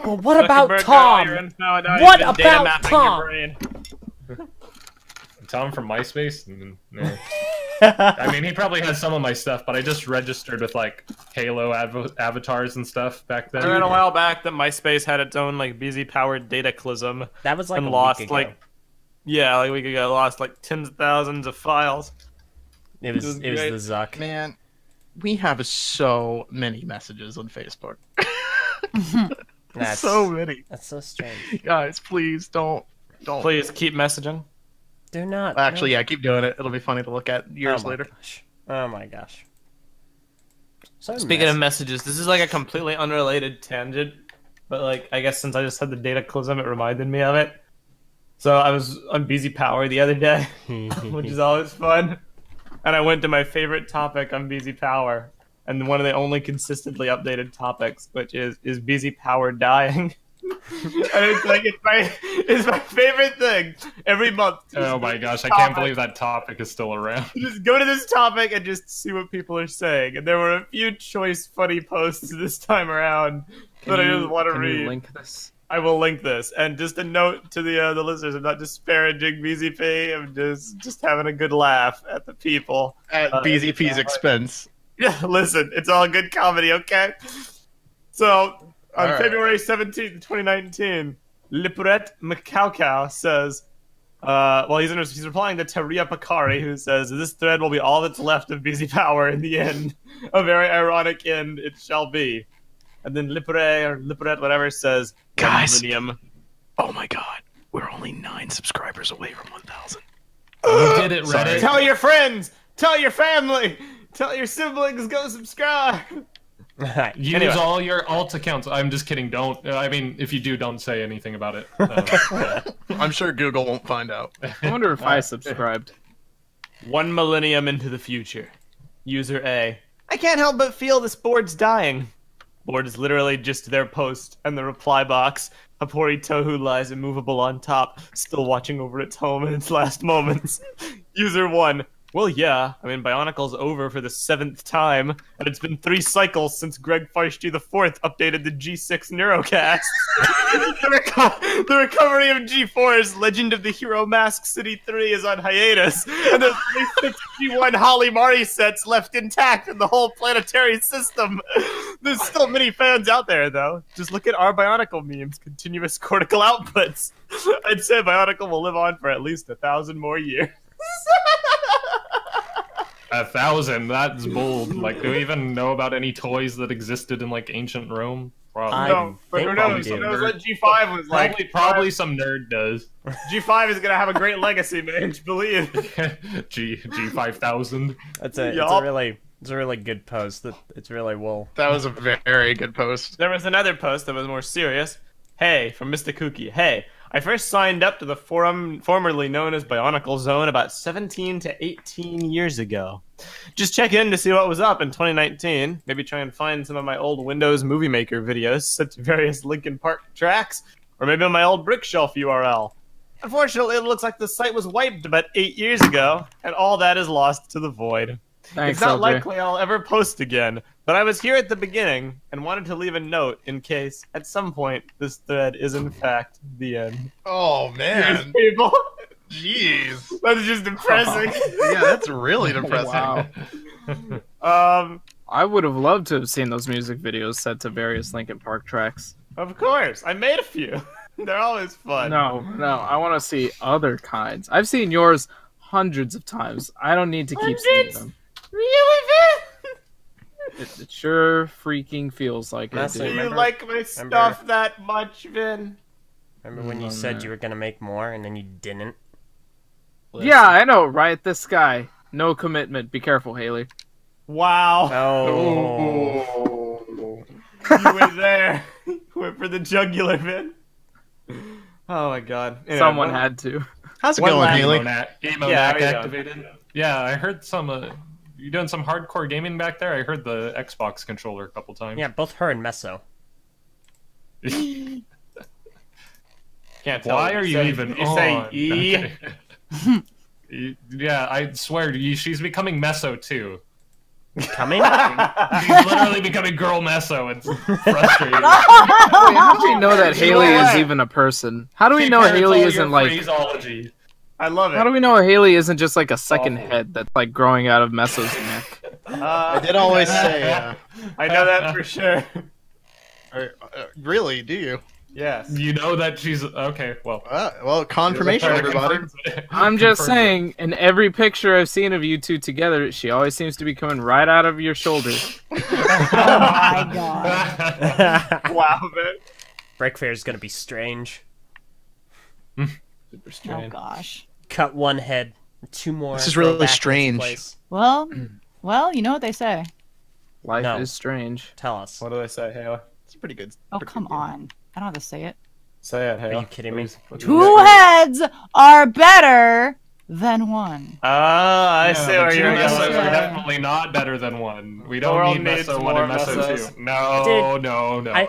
Well, what about Zuckerberg got all your Tom? info, and now What he's been data about mapping Tom? your brain. Tom from MySpace? No. I mean, he probably has some of my stuff, but I just registered with like Halo avatars and stuff back then. I read a while back that MySpace had its own like busy powered dataclysm That was like and a lost week ago. like like we could get lost like tens of thousands of files. it was it was great. the Zuck. man, we have so many messages on Facebook. That's So many, That's so strange. guys. Please don't. Please keep messaging. Do not. Actually, yeah, keep doing it. It'll be funny to look at years later. Gosh. Oh my gosh. So Speaking of messages, this is like a completely unrelated tangent, but like I guess since I just had the dataclysm, it reminded me of it. So I was on Busy Power the other day, which is always fun, and I went to my favorite topic on Busy Power, and one of the only consistently updated topics, which is Busy Power dying? And it's like it's my favorite thing every month. Oh my gosh, I can't believe that topic is still around. Just go to this topic and just see what people are saying. And there were a few choice funny posts this time around that I just want to Can you read. link this? I will link this. And just a note to the listeners: I'm not disparaging BZP. I'm just having a good laugh at the people At BZP's expense. Yeah, listen, it's all good comedy, okay? So, on right. February 17th, 2019, Lipret Macaucau says, he's replying to Taria Pakari, who says, this thread will be all that's left of BZ Power in the end. A very ironic end it shall be. And then Lipret, whatever, says, Guys. Millennium. Oh my god. We're only 9 subscribers away from 1,000. You did it, Reddit. Tell your friends! Tell your family! Tell your siblings, go subscribe! Use Anyway. all your alt accounts. I'm just kidding. Don't. I mean, if you do, don't say anything about it. I'm sure Google won't find out. I wonder if I subscribed. 1 millennium into the future. User A. I can't help but feel this board's dying. Board is literally just their post and the reply box. Hapori Tohu lies immovable on top, still watching over its home in its last moments. User 1. Well, yeah. I mean, Bionicle's over for the 7th time, and it's been 3 cycles since Greg Feisty IV updated the G6 Neurocast. the recovery of G4's Legend of the Hero Mask City 3 is on hiatus, and there's only 6 G1 Holly Mari sets left intact in the whole planetary system. There's still many fans out there, though. Just look at our Bionicle memes, continuous cortical outputs. I'd say Bionicle will live on for at least 1,000 more years. 1,000. That's bold. Like, do we even know about any toys that existed in like ancient Rome? Probably. No, but who knows? Who knows what G5 was like? Probably some nerd does. G5 is gonna have a great legacy, man. Believe. G5000. It's a really good post. It's really wool. That was a very good post. There was another post that was more serious. Hey, from Mr. Kooky. Hey, I first signed up to the forum formerly known as Bionicle Zone about 17 to 18 years ago. Just check in to see what was up in 2019. Maybe try and find some of my old Windows Movie Maker videos, such various Linkin Park tracks, or maybe on my old Brickshelf URL. Unfortunately, it looks like the site was wiped about 8 years ago, and all that is lost to the void. Thanks, It's not LJ. likely I'll ever post again, but I was here at the beginning and wanted to leave a note in case, at some point, this thread is in fact the end. Oh man. People, Jeez. that's just depressing. Yeah, that's really depressing. Wow. I would have loved to have seen those music videos set to various Linkin Park tracks. Of course, I made a few. They're always fun. No, I want to see other kinds. I've seen yours hundreds of times. I don't need to keep seeing them. Really, Vin? It sure freaking feels like it. That's Do Dude. you like my stuff that much, Vin? Remember when you said you were gonna make more and then you didn't? Yeah, I know, right? This guy. No commitment. Be careful, Haley. Wow. Oh. You went there. You went for the jugular, Vin. Oh my god. Anyway, Someone had to. How's it One going, last Haley? Emo Yeah, Mac how you doing? activated. Yeah, I heard some. You doing some hardcore gaming back there? I heard the Xbox controller a couple times. Yeah, both her and Meso. Can't tell. Why are you even you on? say E? Okay. Yeah, I swear to you, she's becoming Meso too. Coming? She's literally becoming girl Meso. It's frustrating. Wait, how do we know that Haley is what? even a person? How do we She know parrots Haley all your isn't like? phraseology. I love it. How do we know Haley isn't just like a second Awful. head that's like growing out of Meso's neck? I did always say, I know that for sure. really, do you? Yes. You know that she's okay. Well, Well, confirmation, that everybody. confirms it. I'm just Confirms it. saying, in every picture I've seen of you two together, she always seems to be coming right out of your shoulder. Oh my god. Wow, man. Break Fair is gonna be strange. Super Oh strange. gosh. Cut one head, 2 more. This is throw really back into strange. place. Well, you know what they say. Life No. is strange. Tell us. What do they say, Halo? It's pretty good. Oh, Pretty come good. on. I don't have to say it. Say it, Halo. you kidding me? Please. Two heads are better than 1. I Yeah, see but where two you're Mesos going. are definitely not better than 1. We don't world need needs Meso 1 more and Meso Mesos. 2. No, Dude,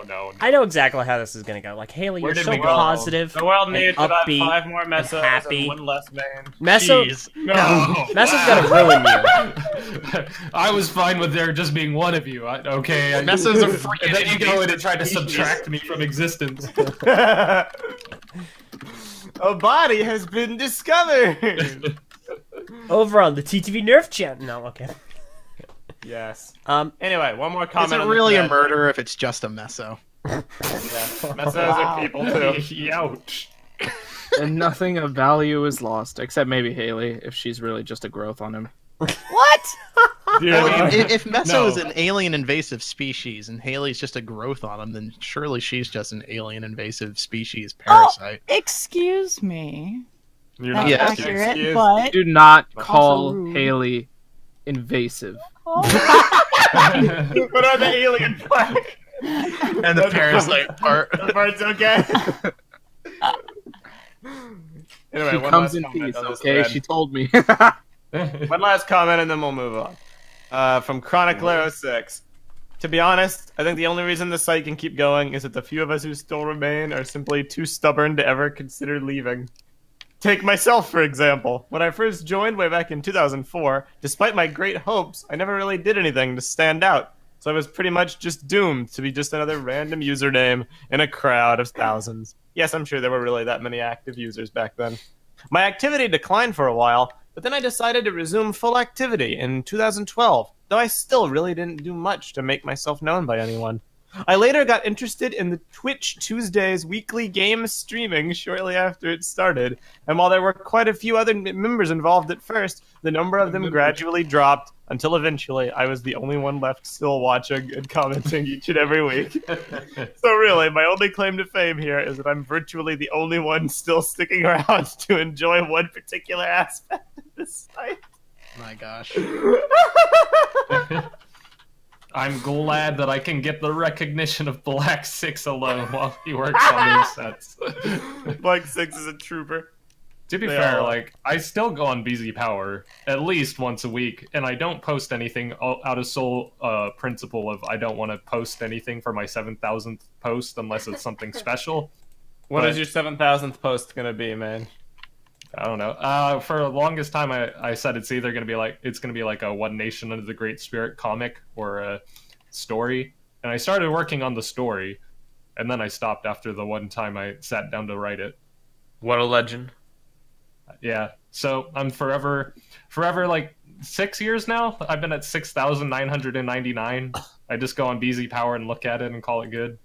no. I know exactly how this is gonna go. Like, Haley, Where you're did so we go? positive. The world and needs about upbeat 5 more Mesos happy. and 1 less main. Meso, Jeez. No. Meso's gonna ruin you. I was fine with there just being 1 of you. Okay. Mesos are freaking And then you go in and try to species. subtract me from existence. A body has been discovered. Over on the TTV Nerf channel. No, okay. Yes. Anyway, one more Is comment. it on the really a thread. murder if it's just a meso? Yeah. Mesos are people too. Ouch. And nothing of value is lost, except maybe Haley, if she's really just a growth on him. What? Well, if Meso No. is an alien invasive species and Haley's just a growth on him, then surely she's just an alien invasive species parasite. Excuse me. You're That's not Yeah. accurate, excused. but Do not Also call rude. Haley invasive. Put on the alien flag. And the parasite part. The part's okay. Anyway, She one comes last in comment peace, on this okay? thread. She told me. One last comment and then we'll move on. From Chronicler06. To be honest, I think the only reason the site can keep going is that the few of us who still remain are simply too stubborn to ever consider leaving. Take myself, for example. When I first joined way back in 2004, despite my great hopes, I never really did anything to stand out. So I was pretty much just doomed to be just another random username in a crowd of thousands. Yes, I'm sure there were really that many active users back then. My activity declined for a while, but then I decided to resume full activity in 2012, though I still really didn't do much to make myself known by anyone. I later got interested in the Twitch Tuesdays weekly game streaming shortly after it started, and while there were quite a few other members involved at first, the number of them gradually dropped until eventually I was the only one left still watching and commenting each and every week. So really, my only claim to fame here is that I'm virtually the only one still sticking around to enjoy one particular aspect of this site. My gosh. I'm glad that I can get the recognition of Black 6 alone while he works on these sets. Black 6 is a trooper. To be They fair, are. like, I still go on BZ Power at least once a week, and I don't post anything out of sole principle of I don't want to post anything for my 7,000th post unless it's something special. What But- is your 7,000th post gonna be, man? I don't know. For the longest time, I said it's either gonna be like a One Nation Under the Great Spirit comic or a story, and I started working on the story, and then I stopped after the one time I sat down to write it. What a legend. Yeah, so I'm forever like 6 years now. I've been at 6,999. I just go on BZ Power and look at it and call it good.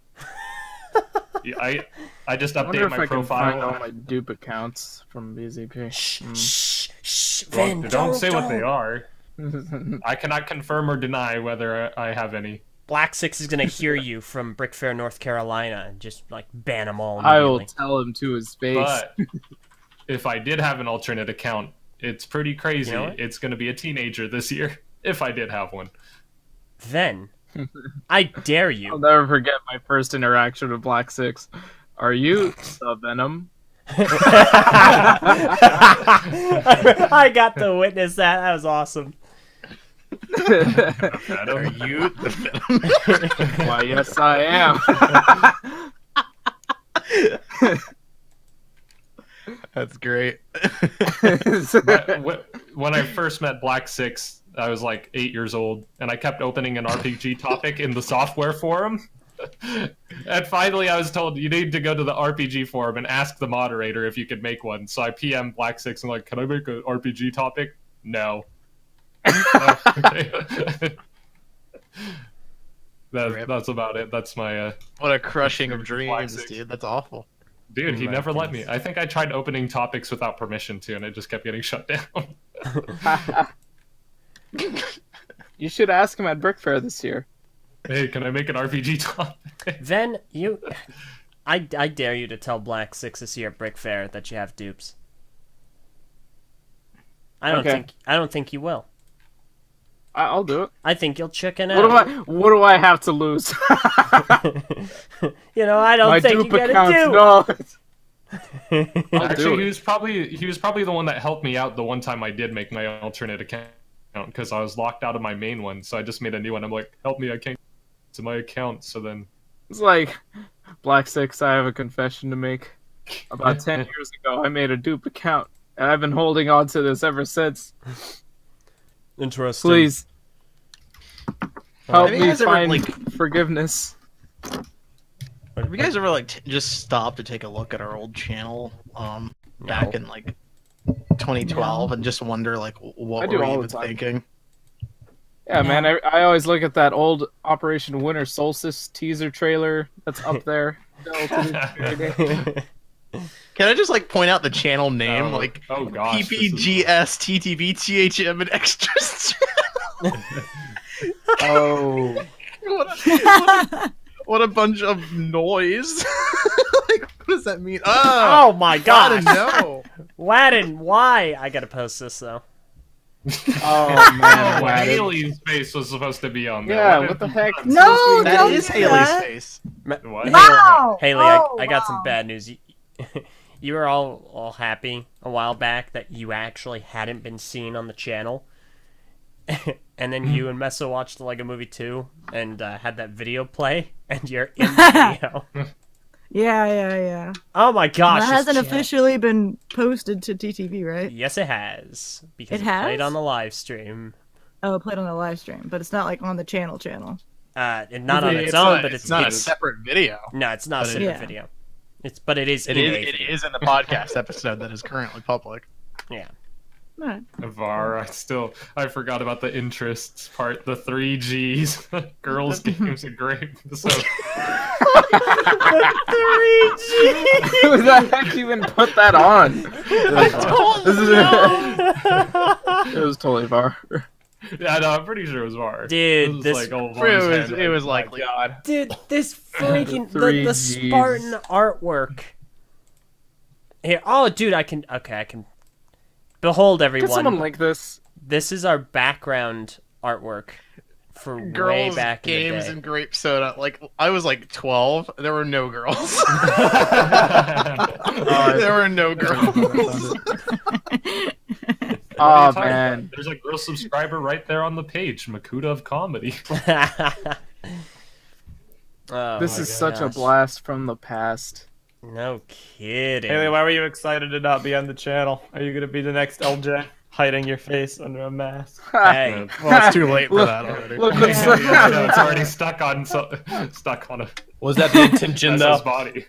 Yeah, I just I wonder update if my I can find all profile. my dupe accounts from BZP. Shh, Well, Vin, don't say what they don't. are. I cannot confirm or deny whether I have any. Black 6 is gonna hear you from Brick Fair, North Carolina, and just like ban them all I will immediately. tell him to his face. But if I did have an alternate account, it's pretty crazy. You know what? It's going to be a teenager this year, if I did have one. Then, I dare I'll you. never forget my first interaction with Black 6. Are you the Venom? I got to witness that. That was awesome. Are you the Venom? Why, yes, I am. That's great. But when I first met Black 6, I was like 8 years old, and I kept opening an RPG topic in the software forum. And finally, I was told you need to go to the RPG forum and ask the moderator if you could make one. So I PM Black 6 and like, can I make an RPG topic? No. Okay. That's about it. That's my What a crushing of Black dreams, 6. dude. That's awful. dude. He My never let me. goodness. I think I tried opening topics without permission too, and it just kept getting shut down. You should ask him at Brick Fair this year. Hey, can I make an RPG topic? Then I dare you to tell Black 6 this year at Brick Fair that you have dupes. I don't Okay. think you will. I'll do it. I think you'll chicken What out. do I have to lose? You know, I don't My think dupe you get a accounts. dupe. No. I'll Actually, do he it. was probably the one that helped me out the one time I did make my alternate account because I was locked out of my main one. So I just made a new one. I'm like, help me, I can't get to my account. So then, It's like Black Six. I have a confession to make. About 10 years ago, I made a dupe account, and I've been holding on to this ever since. Interesting. Please help Have you me guys ever, find like- forgiveness. Have you guys ever like just stopped to take a look at our old channel back in like 2012 and just wonder like I what do were we all the even time. thinking? Yeah, No. man, I always look at that old Operation Winter Solstice teaser trailer that's up there. Still to this very day. Can I just like point out the channel name, like oh gosh, this is- PPGS, TTV, THM, and extras? Oh, What a bunch of noise! Like, what does that mean? Oh my God, god! no! Ladin, why? I gotta post this though. oh man, Oh, Ladin. Haley's face was supposed to be on there. Yeah, Why what the did- heck? No, That don't is do Haley's that. face. What? Wow! Haley, Oh, I got some wow. bad news. You were all happy a while back that you actually hadn't been seen on the channel. And then you and Mesa watched the Lego Movie 2 and had that video play, and you're in the video. Yeah. Oh my gosh. That this hasn't channel- officially been posted to TTV, right? Yes, it has. Because It it played has? on the live stream. Oh, it played on the live stream, but it's not like on the channel. And not on its It's own, not- but it's not a it's separate video. no, it's not a but it- separate Yeah. video. But it is. It in is. a It video. is in the podcast episode that is currently public. Yeah. Right. VAR, I forgot about the interests part, the 3Gs. Girls, games, and grape. So, Who the heck even put that on? It was totally far. yeah, no, I'm pretty sure it was VAR. Dude, This this- is like old VAR's head. It was My likely. God. Dude, this freaking Three the Gs. Spartan artwork. Here, oh, dude, I can behold Could everyone. someone link this? This is our background artwork for way Girls, back in the games, day. and grape soda. Like I was like 12. There were no girls. There were no girls. Oh man, There's a girl subscriber right there on the page, Makuta of Comedy. Oh this my is such a gosh. blast from the past. No kidding. Haley, why were you excited to not be on the channel? Are you gonna be the next Eljay, hiding your face under a mask? Hey, Well, it's too late for that already. Look what's Yeah, no, it's already stuck on a Was that the intention Nessa's body.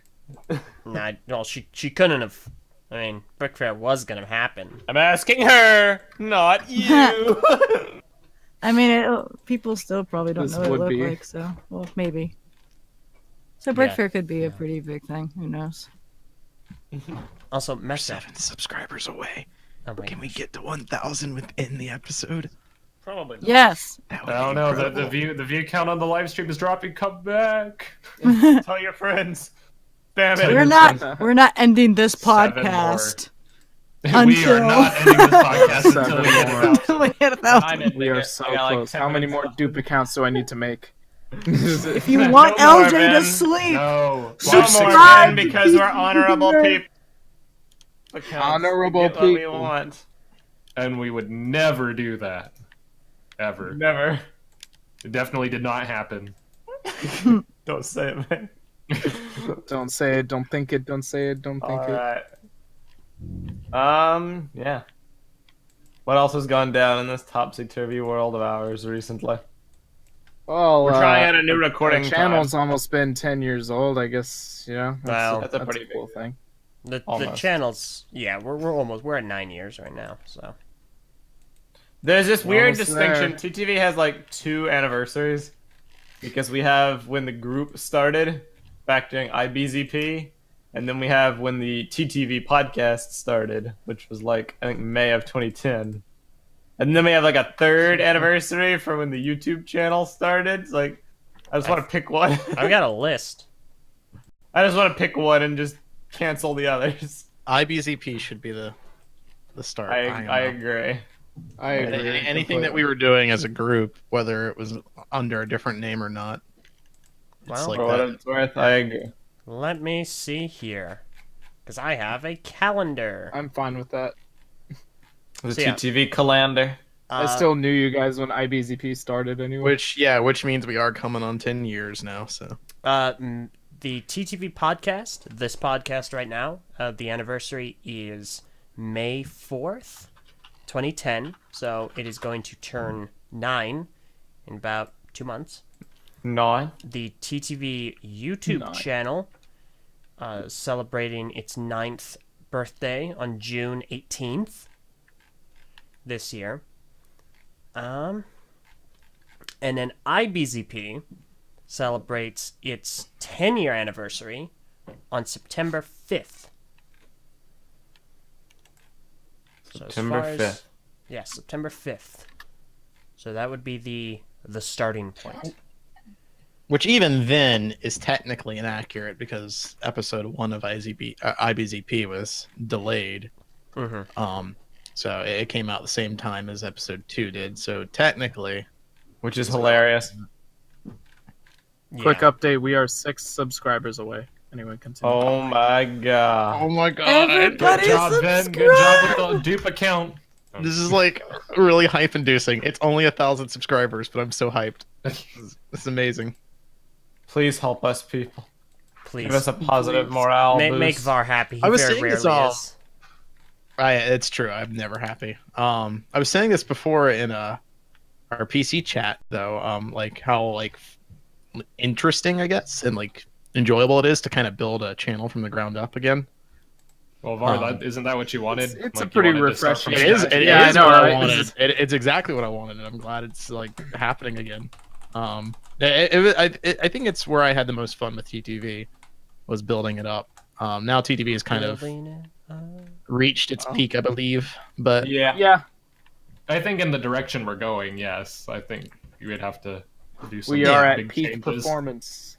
nah, well, she couldn't have. I mean, Brick Fair was gonna happen. I'm asking her, not you. I mean, people still probably don't This know what it would looked be. like, so well, maybe. So Brick Yeah. Fair could be a pretty big thing. Who knows? Also, Mesa. 7 subscribers away. Oh my Can we get to 1,000 within the episode? Probably not. Yes. That would I don't be know. incredible. The view count on the live stream is dropping. Come back. Tell your friends. Spam it. We're not ending this 7 podcast. We are Until- not ending this podcast until 7 we get more. it out. Until we hit 1,000. I'm ending We are it. so I got, like, close. 10 How many minutes more left. dupe accounts do I need to make? If you want No more, LJ to Ben. sleep, No. No more, Subscribe Ben, because we're honorable people. Honorable Get what we people. want. And we would never do that. Ever. Never. It definitely did not happen. Don't say it, man. Don't say it. Don't think it. Don't say it. Don't think it. Alright. Yeah. What else has gone down in this topsy-turvy world of ours recently? Well, We're trying out a new recording Our channel's almost been 10 years old. I guess. Yeah. Well, that's a pretty cool big thing. The Almost. channel's we're at 9 years right now. So There's this weird Almost distinction. there. TTV has like 2 anniversaries because we have when the group started back during IBZP, and then we have when the TTV podcast started, which was like I think May of 2010, and then we have like a 3rd anniversary for when the YouTube channel started. It's like I just want to pick one. I've got a list. I just want to pick one and just cancel the others. IBZP should be the start. I don't know. agree. I agree. Anything that we were doing as a group, whether it was under a different name or not, it's Well, like For what that. it's worth, I agree. Let me see here. Because I have a calendar. I'm fine with that. The So, yeah. TTV calendar. I still knew you guys when IBZP started anyway. Which means we are coming on 10 years now. So The TTV podcast, this podcast right now, the anniversary is May 4th, 2010. So it is going to turn 9 in about 2 months. 9. The TTV YouTube 9. channel celebrating its 9th birthday on June 18th this year. And then IBZP celebrates its 10-year anniversary on September 5th. So as September far as- 5th. Yeah, September 5th. So that would be the starting point. which even then is technically inaccurate because episode 1 of IBZP was delayed. Mm-hmm. So it came out the same time as episode 2 did. So technically, Which is hilarious. Quick update: we are 6 subscribers away. Anyway, continue. Oh my god. oh my god, Everybody Good job, Ben. Good job with the dupe account. this is like really hype inducing. It's only 1,000 subscribers, but I'm so hyped. This is amazing. Please help us, people. Please. Give us a positive morale Make boost. Var happy. He I was very saying this rarely all- is. It's true. I'm never happy. I was saying this before in our PC chat though. Like how interesting, I guess, and enjoyable it is to kind of build a channel from the ground up again. Well, Var, isn't that what you wanted? It's a you pretty wanted to start refreshing- from It is. scratch? It Yeah, I is know, what I right? wanted. It's exactly what I wanted, and I'm glad it's happening again. I think it's where I had the most fun with TTV, was building it up. Now TTV has kind of reached its peak, I believe. But Yeah. Yeah, I think in the direction we're going, yes. I think you would have to do some we are at big peak changes. performance.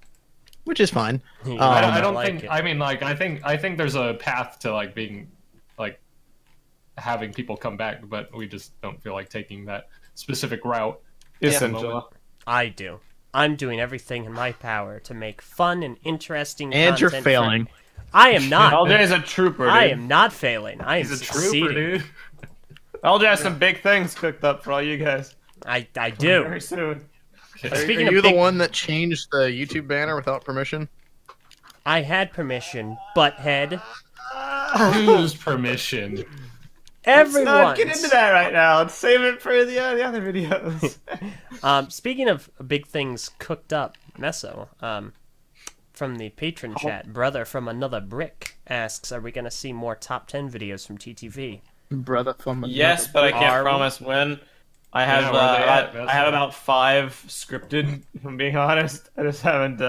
which is fine. I don't like think. it. I mean, I think there's a path to being having people come back, but we just don't feel like taking that specific route. Essentially. I do. I'm doing everything in my power to make fun and interesting And you're content failing. I am not. LJ's a trooper, dude. I am not failing. I am He's a succeeding. trooper, dude. LJ has some big things cooked up for all you guys. I do. Very soon. Speaking Are of you big, the one that changed the YouTube banner without permission? I had permission, butthead. Whose permission? Let's Everyone. not get into that right now. Let's save it for the other videos. Speaking of big things cooked up, Meso, from the patron chat, brother from another brick asks, "Are we going to see more top 10 videos from TTV?" Brother from Yes, but I Are can't we? promise when. I have where are they at? That's I have right. about 5 scripted. If I'm being honest, I just haven't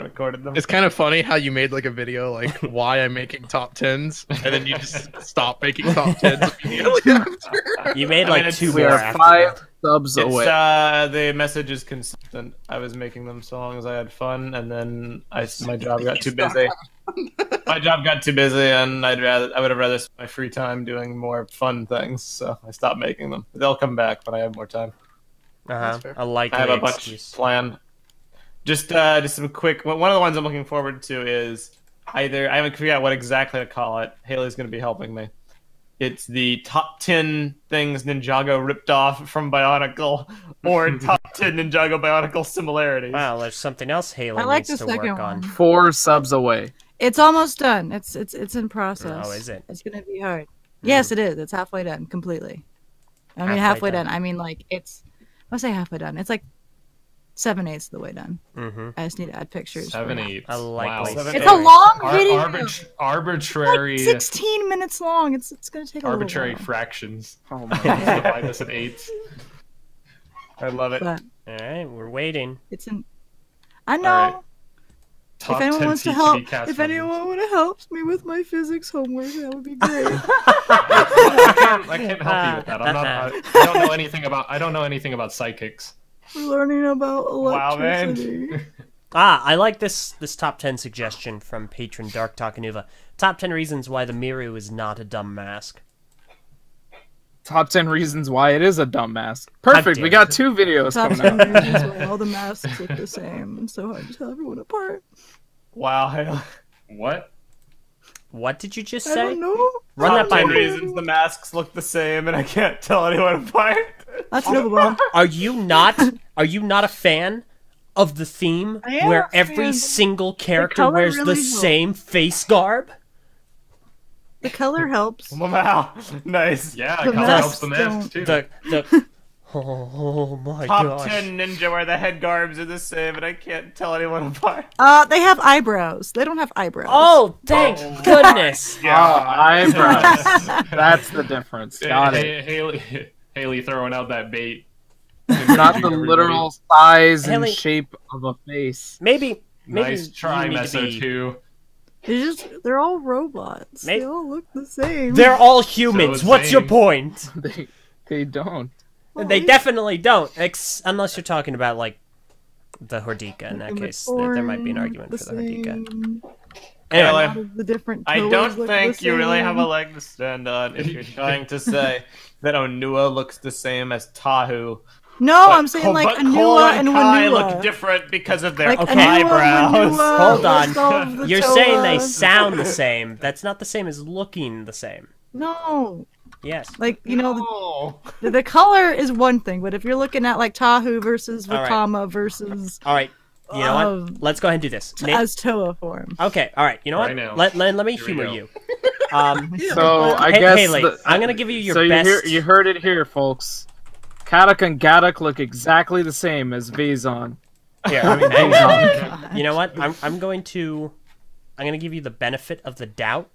recorded them. It's kind of funny how you made a video why I'm making top 10s, and then you just stop making top 10s immediately after. You made I mean, two it's- We more are after 5 that. subs It's away. the message is consistent. I was making them so long as I had fun, and then my job got too busy. My job got too busy, and I would have rather spent my free time doing more fun things. So I stopped making them. They'll come back when I have more time. Uh-huh. fair. A likely I have a bunch excuse. planned. Just some quick. One of the ones I'm looking forward to is either I haven't figured out what exactly to call it. Haley's going to be helping me. It's the top 10 things Ninjago ripped off from Bionicle, or top 10 Ninjago Bionicle similarities. Wow, there's something else Haley I like needs the to work second on. one. 4 subs away. It's almost done. It's in process. Oh, is it? It's gonna be hard. Yes, it is. It's halfway done completely. I mean, Halfway halfway done. done. I mean, it's. I'll say halfway done. It's 7/8 of the way done. Mm-hmm. I just need to add pictures. 7/8. I like Wow. this. 7/8. It's a long video. Arbitrary, 16 minutes long. It's gonna take a arbitrary little while. fractions. Oh my Divide this in 8. I love it. But All right, we're waiting. it's in. I know. All right. Top If anyone 10 wants to TTV help, cast if members. anyone would have helped me with my physics homework, that would be great. I can't help you with that. I don't know anything about. I don't know anything about psychics. We're learning about Wow, man. electricity. I like this top 10 suggestion from patron Dark Takanuva. Top 10 reasons why the Miru is not a dumb mask. Top 10 reasons why it is a dumb mask. Perfect. damn We got it. 2 videos Top coming 10 out. reasons why all the masks look the same and so hard to tell everyone apart. Wow, Haley. What? What did you just I say? don't know. Run that Top by 10 me. reasons the masks look the same, and I can't tell anyone apart. That's doable. Are you not a fan of the theme I am where a every fan. single character color wears the really helps. same face garb? The color helps. Wow, nice. Yeah, The color helps the masks mask too. The oh my Top gosh. 10 ninja where the head garbs are the same, and I can't tell anyone apart. They have eyebrows. They don't have eyebrows. Oh, thank goodness. Eyebrows. That's the difference. Got it. Haley throwing out that bait. Not the literal size and Haley- shape of a face. Maybe Nice try, you need to be- Meso2. They're all robots. May- They all look the same. They're all humans. So What's your insane. point? They don't. They definitely don't, unless you're talking about like the Hordika. In that They case, look there might be an boring, argument for the Hordika. same. Anyway, Haley, A lot of the different I toes don't look think the you really have a same. leg to stand on if you're trying to say that Onua looks the same as Tahu. No, But I'm saying like but Anua Cole and Kai Wanua. look different because of their Like Okay. Anua, eyebrows. Wanua, hold with all on. the You're saying they toas. sound the same. That's not the same as looking the same. No, Yes. like you know, Oh. the color is one thing, but if you're looking at like Tahu versus All right. Vakama versus All right. You know what? Um, Let's go ahead and do this. as Toa form. Okay. All right. You know what? Right now. Let me Here we humor go. you. So I guess Haley, I'm gonna give you your so best. you heard it here, folks. Kadak and Gadak look exactly the same as Vazon. Here, hang on. You know what? I'm gonna give you the benefit of the doubt.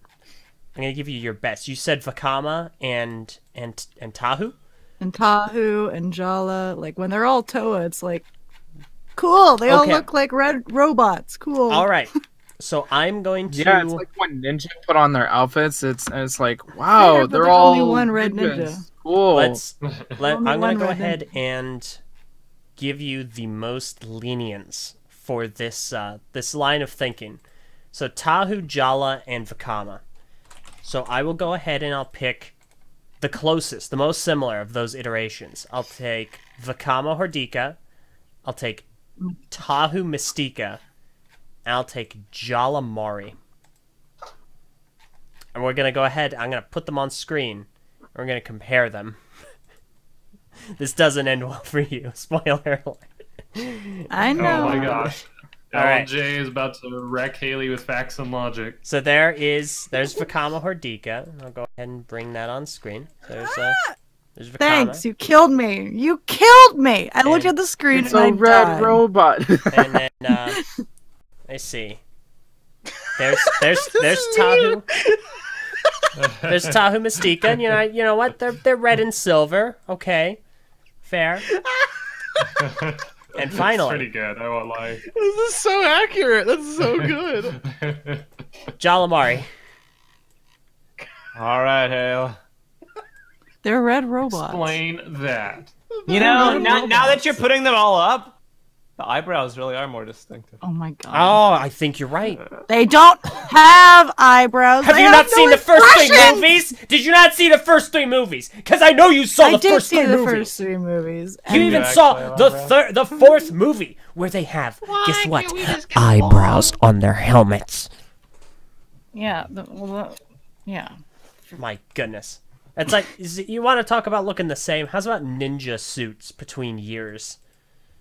I'm gonna give you your best. You said Vakama and Tahu. And Tahu and Jala, like when they're all Toa, it's like cool. They all Okay. look like red robots. Cool. All right. So I'm going to. Yeah, it's like when ninja put on their outfits. It's like wow, Yeah, but they're there's all only one red ninjas. ninja. Cool. I'm Only gonna one go red ahead and give you the most lenience for this this line of thinking. So Tahu, Jala, and Vakama. So I will go ahead and I'll pick the closest, the most similar of those iterations. I'll take Vakama Hordika. I'll take Tahu Mystica. And I'll take Jala Mari. And we're gonna go ahead. I'm gonna put them on screen. We're gonna compare them. This doesn't end well for you. Spoiler alert. I know. Oh my gosh. All right. LJ is about to wreck Haley with facts and logic. So there's Vakama Hordika. I'll go ahead and bring that on screen. There's Vakama. Thanks, you killed me. You killed me. I looked And at the screen It's and a I red died. robot. And then let's see. There's Tahu. There's Tahu Mystica, and you know what? They're red and silver. Okay, fair. And It's finally, pretty good, I won't lie. This is so accurate. That's so good. Jalamari. All right, Hale. They're red robots. Explain that. You know, red now that you're putting them all up, the eyebrows really are more distinctive. Oh my god. Oh, I think you're right. They don't have eyebrows. Have They you not no seen the first three expressions! movies? Did you not see the first three movies? Because I know you saw I the did first see three the movies. first three movies. You And even actually saw have the fourth movie where they have guess what? Eyebrows on their helmets. yeah, yeah. My goodness. It's like you want to talk about looking the same. How's about ninja suits between years?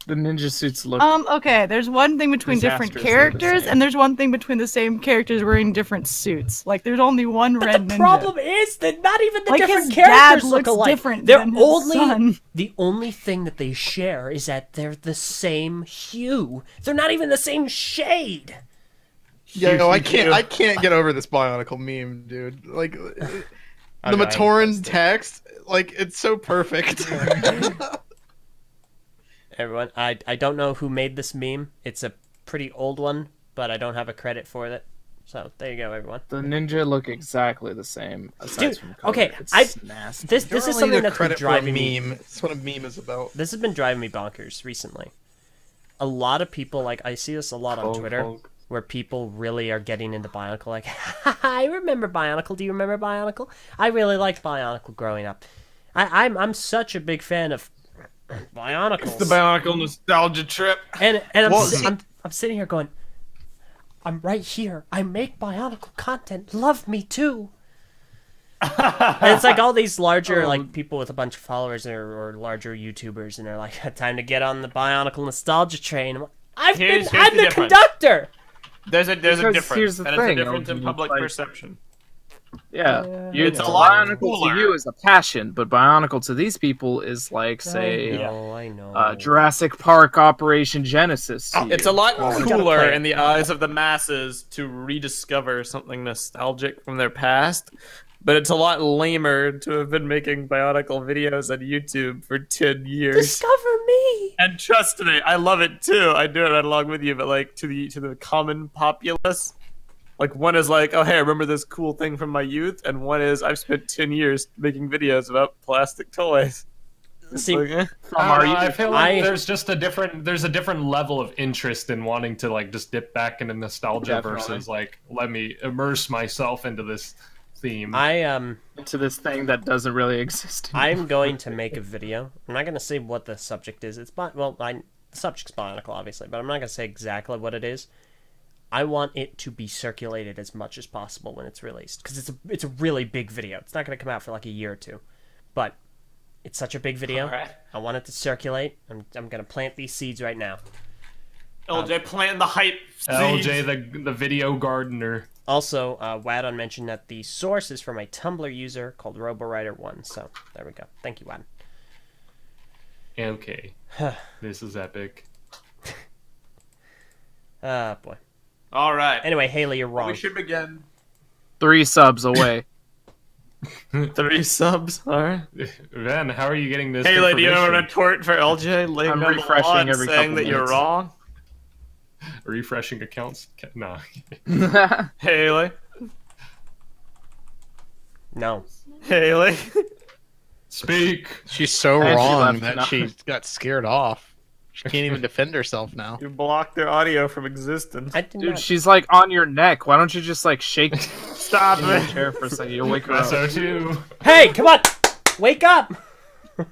The ninja suits look. Okay, there's one thing between different Disastrously the characters, same. and there's one thing between the same characters wearing different suits. Like, there's only one But red the ninja. problem is that not even the Like, different his characters dad look looks alike. different They're than his only son. the only thing that they share is that they're the same hue. They're not even the same shade. Yo, I can't get over this Bionicle meme, dude. Like the Matoran text, like it's so perfect. Everyone, I don't know who made this meme. It's a pretty old one, but I don't have a credit for it. So there you go, everyone. The ninja look exactly the same. Aside Dude, from color. okay, It's nasty. This You're is only something the that's been credit for a driving me. meme. That's what a meme is about. This has been driving me bonkers recently. A lot of people, like, I see this a lot on Twitter, where people really are getting into Bionicle. Like, I remember Bionicle. Do you remember Bionicle? I really liked Bionicle growing up. I'm such a big fan of Bionicles. The Bionicle nostalgia trip. And I'm sitting here going, I'm right here. I make Bionicle content. Love me too. And it's like all these larger like people with a bunch of followers or larger YouTubers, and they're like, time to get on the Bionicle nostalgia train. I'm like, I'm the conductor. There's a difference. Here's the and thing, it's a difference in LG, public like- perception. Yeah, It's a lot Bionicle cooler. to you is a passion, but Bionicle to these people is like, say, I know. Jurassic Park Operation Genesis. to It's you. a lot we gotta cooler play it. in the eyes of the masses to rediscover something nostalgic from their past, but it's a lot lamer to have been making Bionicle videos on YouTube for 10 years. Discover me. And trust me, I love it too. I do it right along with you, but like to the common populace, like one is like, oh hey, I remember this cool thing from my youth, and one is I've spent 10 years making videos about plastic toys. See, Like, eh. I feel like I- there's just a different level of interest in wanting to like just dip back into nostalgia Definitely. versus like let me immerse myself into this theme. To this thing that doesn't really exist. I'm going to make a video. I'm not going to say what the subject is. The subject's Bionicle, obviously, but I'm not going to say exactly what it is. I want it to be circulated as much as possible when it's released, because it's a really big video. It's not going to come out for like a year or two, but it's such a big video. Alright. I want it to circulate. I'm going to plant these seeds right now. LJ planting the hype. LJ, the video gardener. Also, Wadon mentioned that the source is from a Tumblr user called RoboWriter1. So there we go. Thank you, Wadon. Okay, this is epic. Boy. All right. Anyway, Haley, you're wrong. We should begin. 3 subs away. 3 subs. All right. Ben, how are you getting this? Hey, lady, you have a information? retort for LJ? Laying I'm down the refreshing law and every saying couple that you're minutes. wrong. Refreshing accounts? No. Haley. No. Haley. Speak. She's so And she wrong left that now. she got scared off. She can't even defend herself now. You blocked their audio from existence. I did Dude, not. she's like on your neck. Why don't you just like shake Stop in your it. chair for a second? You'll wake her up. So too. Hey, come on! Wake up! The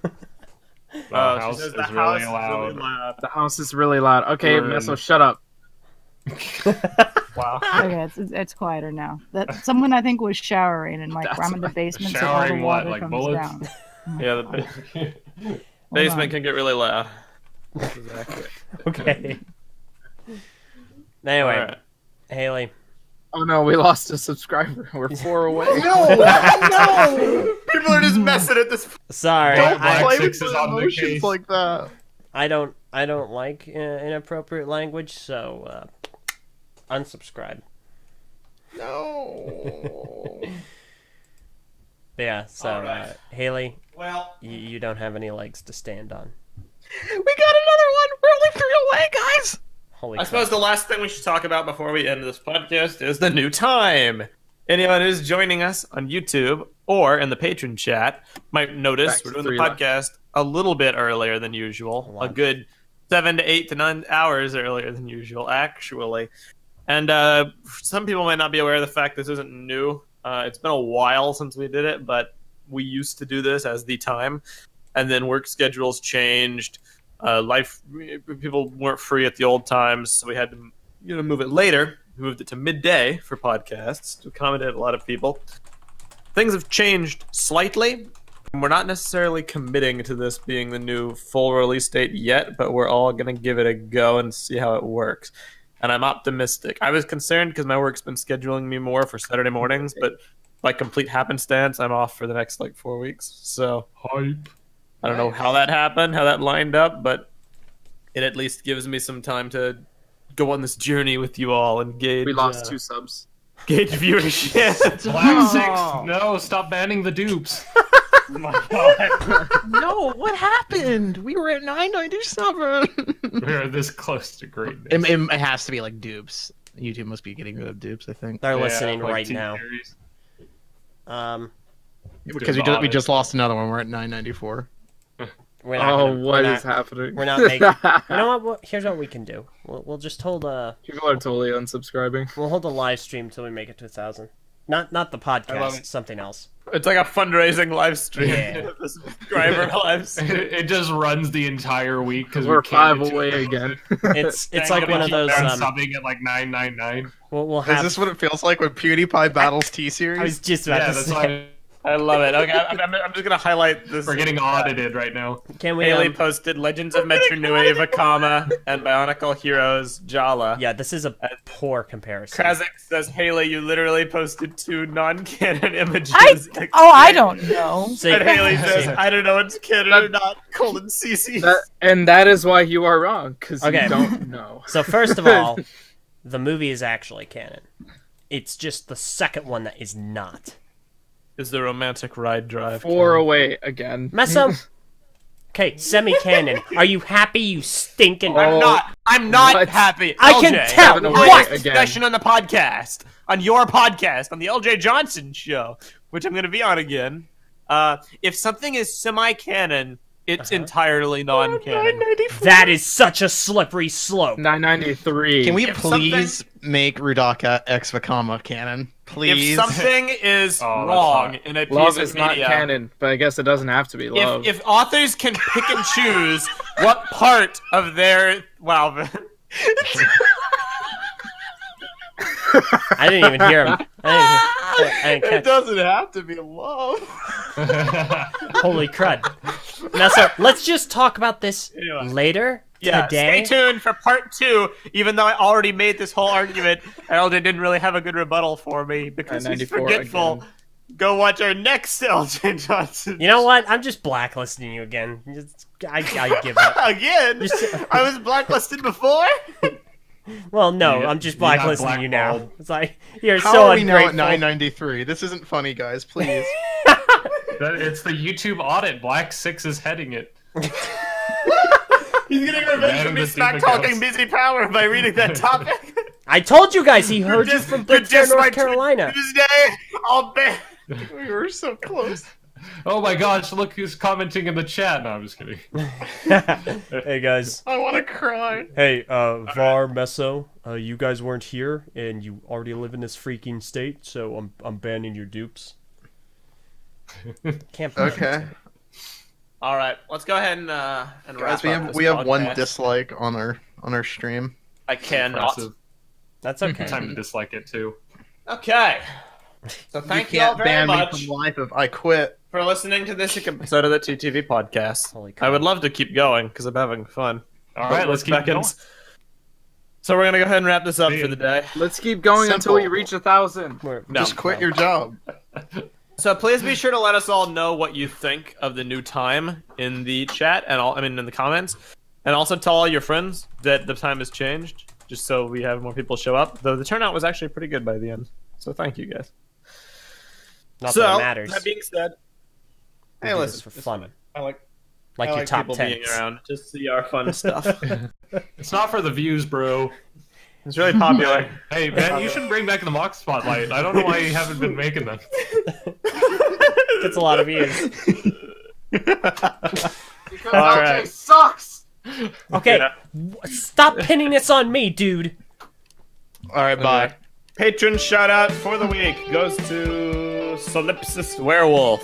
Oh, house she says is the really house is loud. really loud. The house is really loud. Okay, We're in- Meso, shut up. Wow. Okay, it's quieter now. That someone I think was showering and like That's I'm in the right. basement, so all the Showering what, water like comes bullets? down. Yeah, the Hold basement on. can get really loud. Okay. Anyway, Alright. Haley. Oh no, we lost a subscriber. We're 4 away. No! People are just messing at this. Sorry, Don't I, blame- Play Six with is my on the emotions case. like that. I don't like inappropriate language, so unsubscribe. No. But yeah, so Alright. Haley, Well, you don't have any legs to stand on. We got another one. We're only 3 away, guys. Holy I crap. suppose the last thing we should talk about before we end this podcast is the new time. Anyone who's joining us on YouTube or in the patron chat might notice Back to we're doing 3 the left. podcast a little bit earlier than usual. A good 7 to 8 to 9 hours earlier than usual, actually. And some people might not be aware of the fact this isn't new. It's been a while since we did it, but we used to do this as the time. And then work schedules changed. People weren't free at the old times, so we had to move it later. We moved it to midday for podcasts to accommodate a lot of people. Things have changed slightly. We're not necessarily committing to this being the new full release date yet, but we're all going to give it a go and see how it works. And I'm optimistic. I was concerned because my work's been scheduling me more for Saturday mornings, but by complete happenstance, I'm off for the next 4 weeks. So Hype. I don't know how that happened, how that lined up, but it at least gives me some time to go on this journey with you all and gauge, We lost 2 subs. gauge viewership. Black Six. No, stop banning the dupes. Oh my God. No, what happened? We were at 997. We're this close to greatness. It has to be like dupes. YouTube must be getting rid of dupes, I think. They're Yeah, listening like right now. T-series. Because we just lost another one. We're at 994. We're not Oh, gonna- what we're is not- happening? We're not making. You know what? Here's what we can do. We'll just hold a People are totally unsubscribing. live stream till we make it to 1,000. Not the I love podcast. it. Something else. It's like a fundraising live stream. Yeah. The subscriber lives. It just runs the entire week because We're 5 away again. It's like one of those. subbing at like 999. We'll Is have. this what it feels like when PewDiePie battles I T-Series? was just about Yeah, to that's say. why I love it. Okay, I'm just gonna highlight this. we're getting audited right now. Can we? Haley posted Legends of Metro Nueva, Kama, and Bionicle Heroes Jala. Yeah, this is a poor comparison. Krazik says, Haley, you literally posted 2 non-canon images. I don't know. See, And Haley see. says, I don't know it's canon or not, CC. And that is why you are wrong, because Okay. you don't know. So first of all, the movie is actually canon. It's just the second one that is not. Is the romantic ride drive. 4 away again. Meso. Okay, semi-canon. Are you happy, you stinking? Oh. I'm not What? happy. I can LJ, tell. Seven What? away This again. discussion on the podcast, on your podcast, on the LJ Johnson show, which I'm going to be on again. If something is semi-canon, it's entirely non-canon. That is such a slippery slope. 993. Can we If please make Rudaka X Vakama canon? Please. If something is Oh, that's wrong hot. in a piece Love of is not media, canon, but I guess it doesn't have to be love. if authors can pick and choose what part of their I didn't even hear him. I didn't It catch. doesn't have to be love. Holy crud. Meso, let's just talk about this Anyway. later. Yeah, Today. stay tuned for part 2, even though I already made this whole argument. LJ didn't really have a good rebuttal for me because he's 94 forgetful. again. Go watch our next LJ Johnson. You know what? I'm just blacklisting you again. I give up. Again? Just- I was blacklisted before? Well, no, You- I'm just you got blacklisting you now. blackballed. It's like you're How so are we now ungrateful. at 993? This isn't funny, guys. Please. It's the YouTube audit. Black 6 is heading it. He's getting revenge Man for me with smack deep talking accounts. busy power by reading that topic. I told you guys he heard you Just- from you're Bridgetown, just North my Carolina. Tuesday, I'll bet. We were so close. Oh my gosh, look who's commenting in the chat. No, I'm just kidding. Hey guys. I want to cry. Hey, Var Meso, you guys weren't here, and you already live in this freaking state, so I'm banning your dupes. Can't believe it. Okay. All right, let's go ahead and wrap Guys, up we this have one podcast. dislike on our stream. I cannot. Impressive. That's okay. Time to dislike it too. Okay. So thank you all very ban much me from life if I quit. for listening to this episode of the TTV podcast. Holy cow. I would love to keep going because I'm having fun. All right, let's keep going. So we're gonna go ahead and wrap this up See for ya. the day. Let's keep going until we Simple. reach 1,000. No. Just quit your job. So please be sure to let us all know what you think of the new time in the chat and in the comments, and also tell all your friends that the time has changed, just so we have more people show up. Though the turnout was actually pretty good by the end, so thank you guys. Not So that it matters. that being said, We hey, do listen, this for it's fun. fine. I like Your top people 10. being around just to see our fun stuff. It's not for the views, bro. It's really popular. Hey, man, you should bring back the mock spotlight. I don't know why you haven't been making them. Gets a lot of views. Because All LJ right. sucks! Okay, Yeah. stop pinning this on me, dude. All right, bye. Patron shout out for the week goes to Solipsis Werewolf.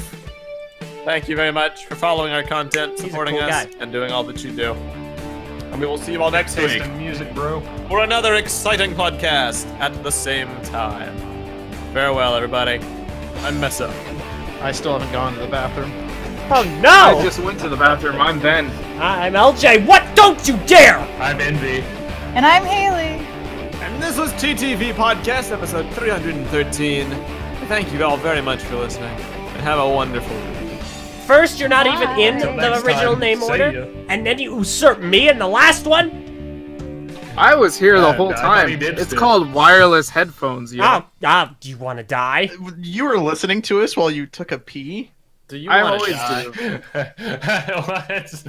Thank you very much for following our content, He's a supporting cool us, guy. and doing all that you do. And we will see you all next Taste week in music, bro. for another exciting podcast at the same time. Farewell, everybody. I'm Messa. I still haven't gone to the bathroom. Oh I no! just went to the bathroom. I'm Ben. I'm LJ. What? Don't you dare! I'm Envy. And I'm Haley. And this was TTV Podcast, episode 313. Thank you all very much for listening, and have a wonderful week. First, you're not even in Till the next original time, name see order, ya. and then you usurp me in the last one? I was here the Yeah, whole I thought time. he did It's still. called wireless headphones, yo. Do you want to die? You were listening to us while you took a pee? Do you I wanna always die? do. Let's-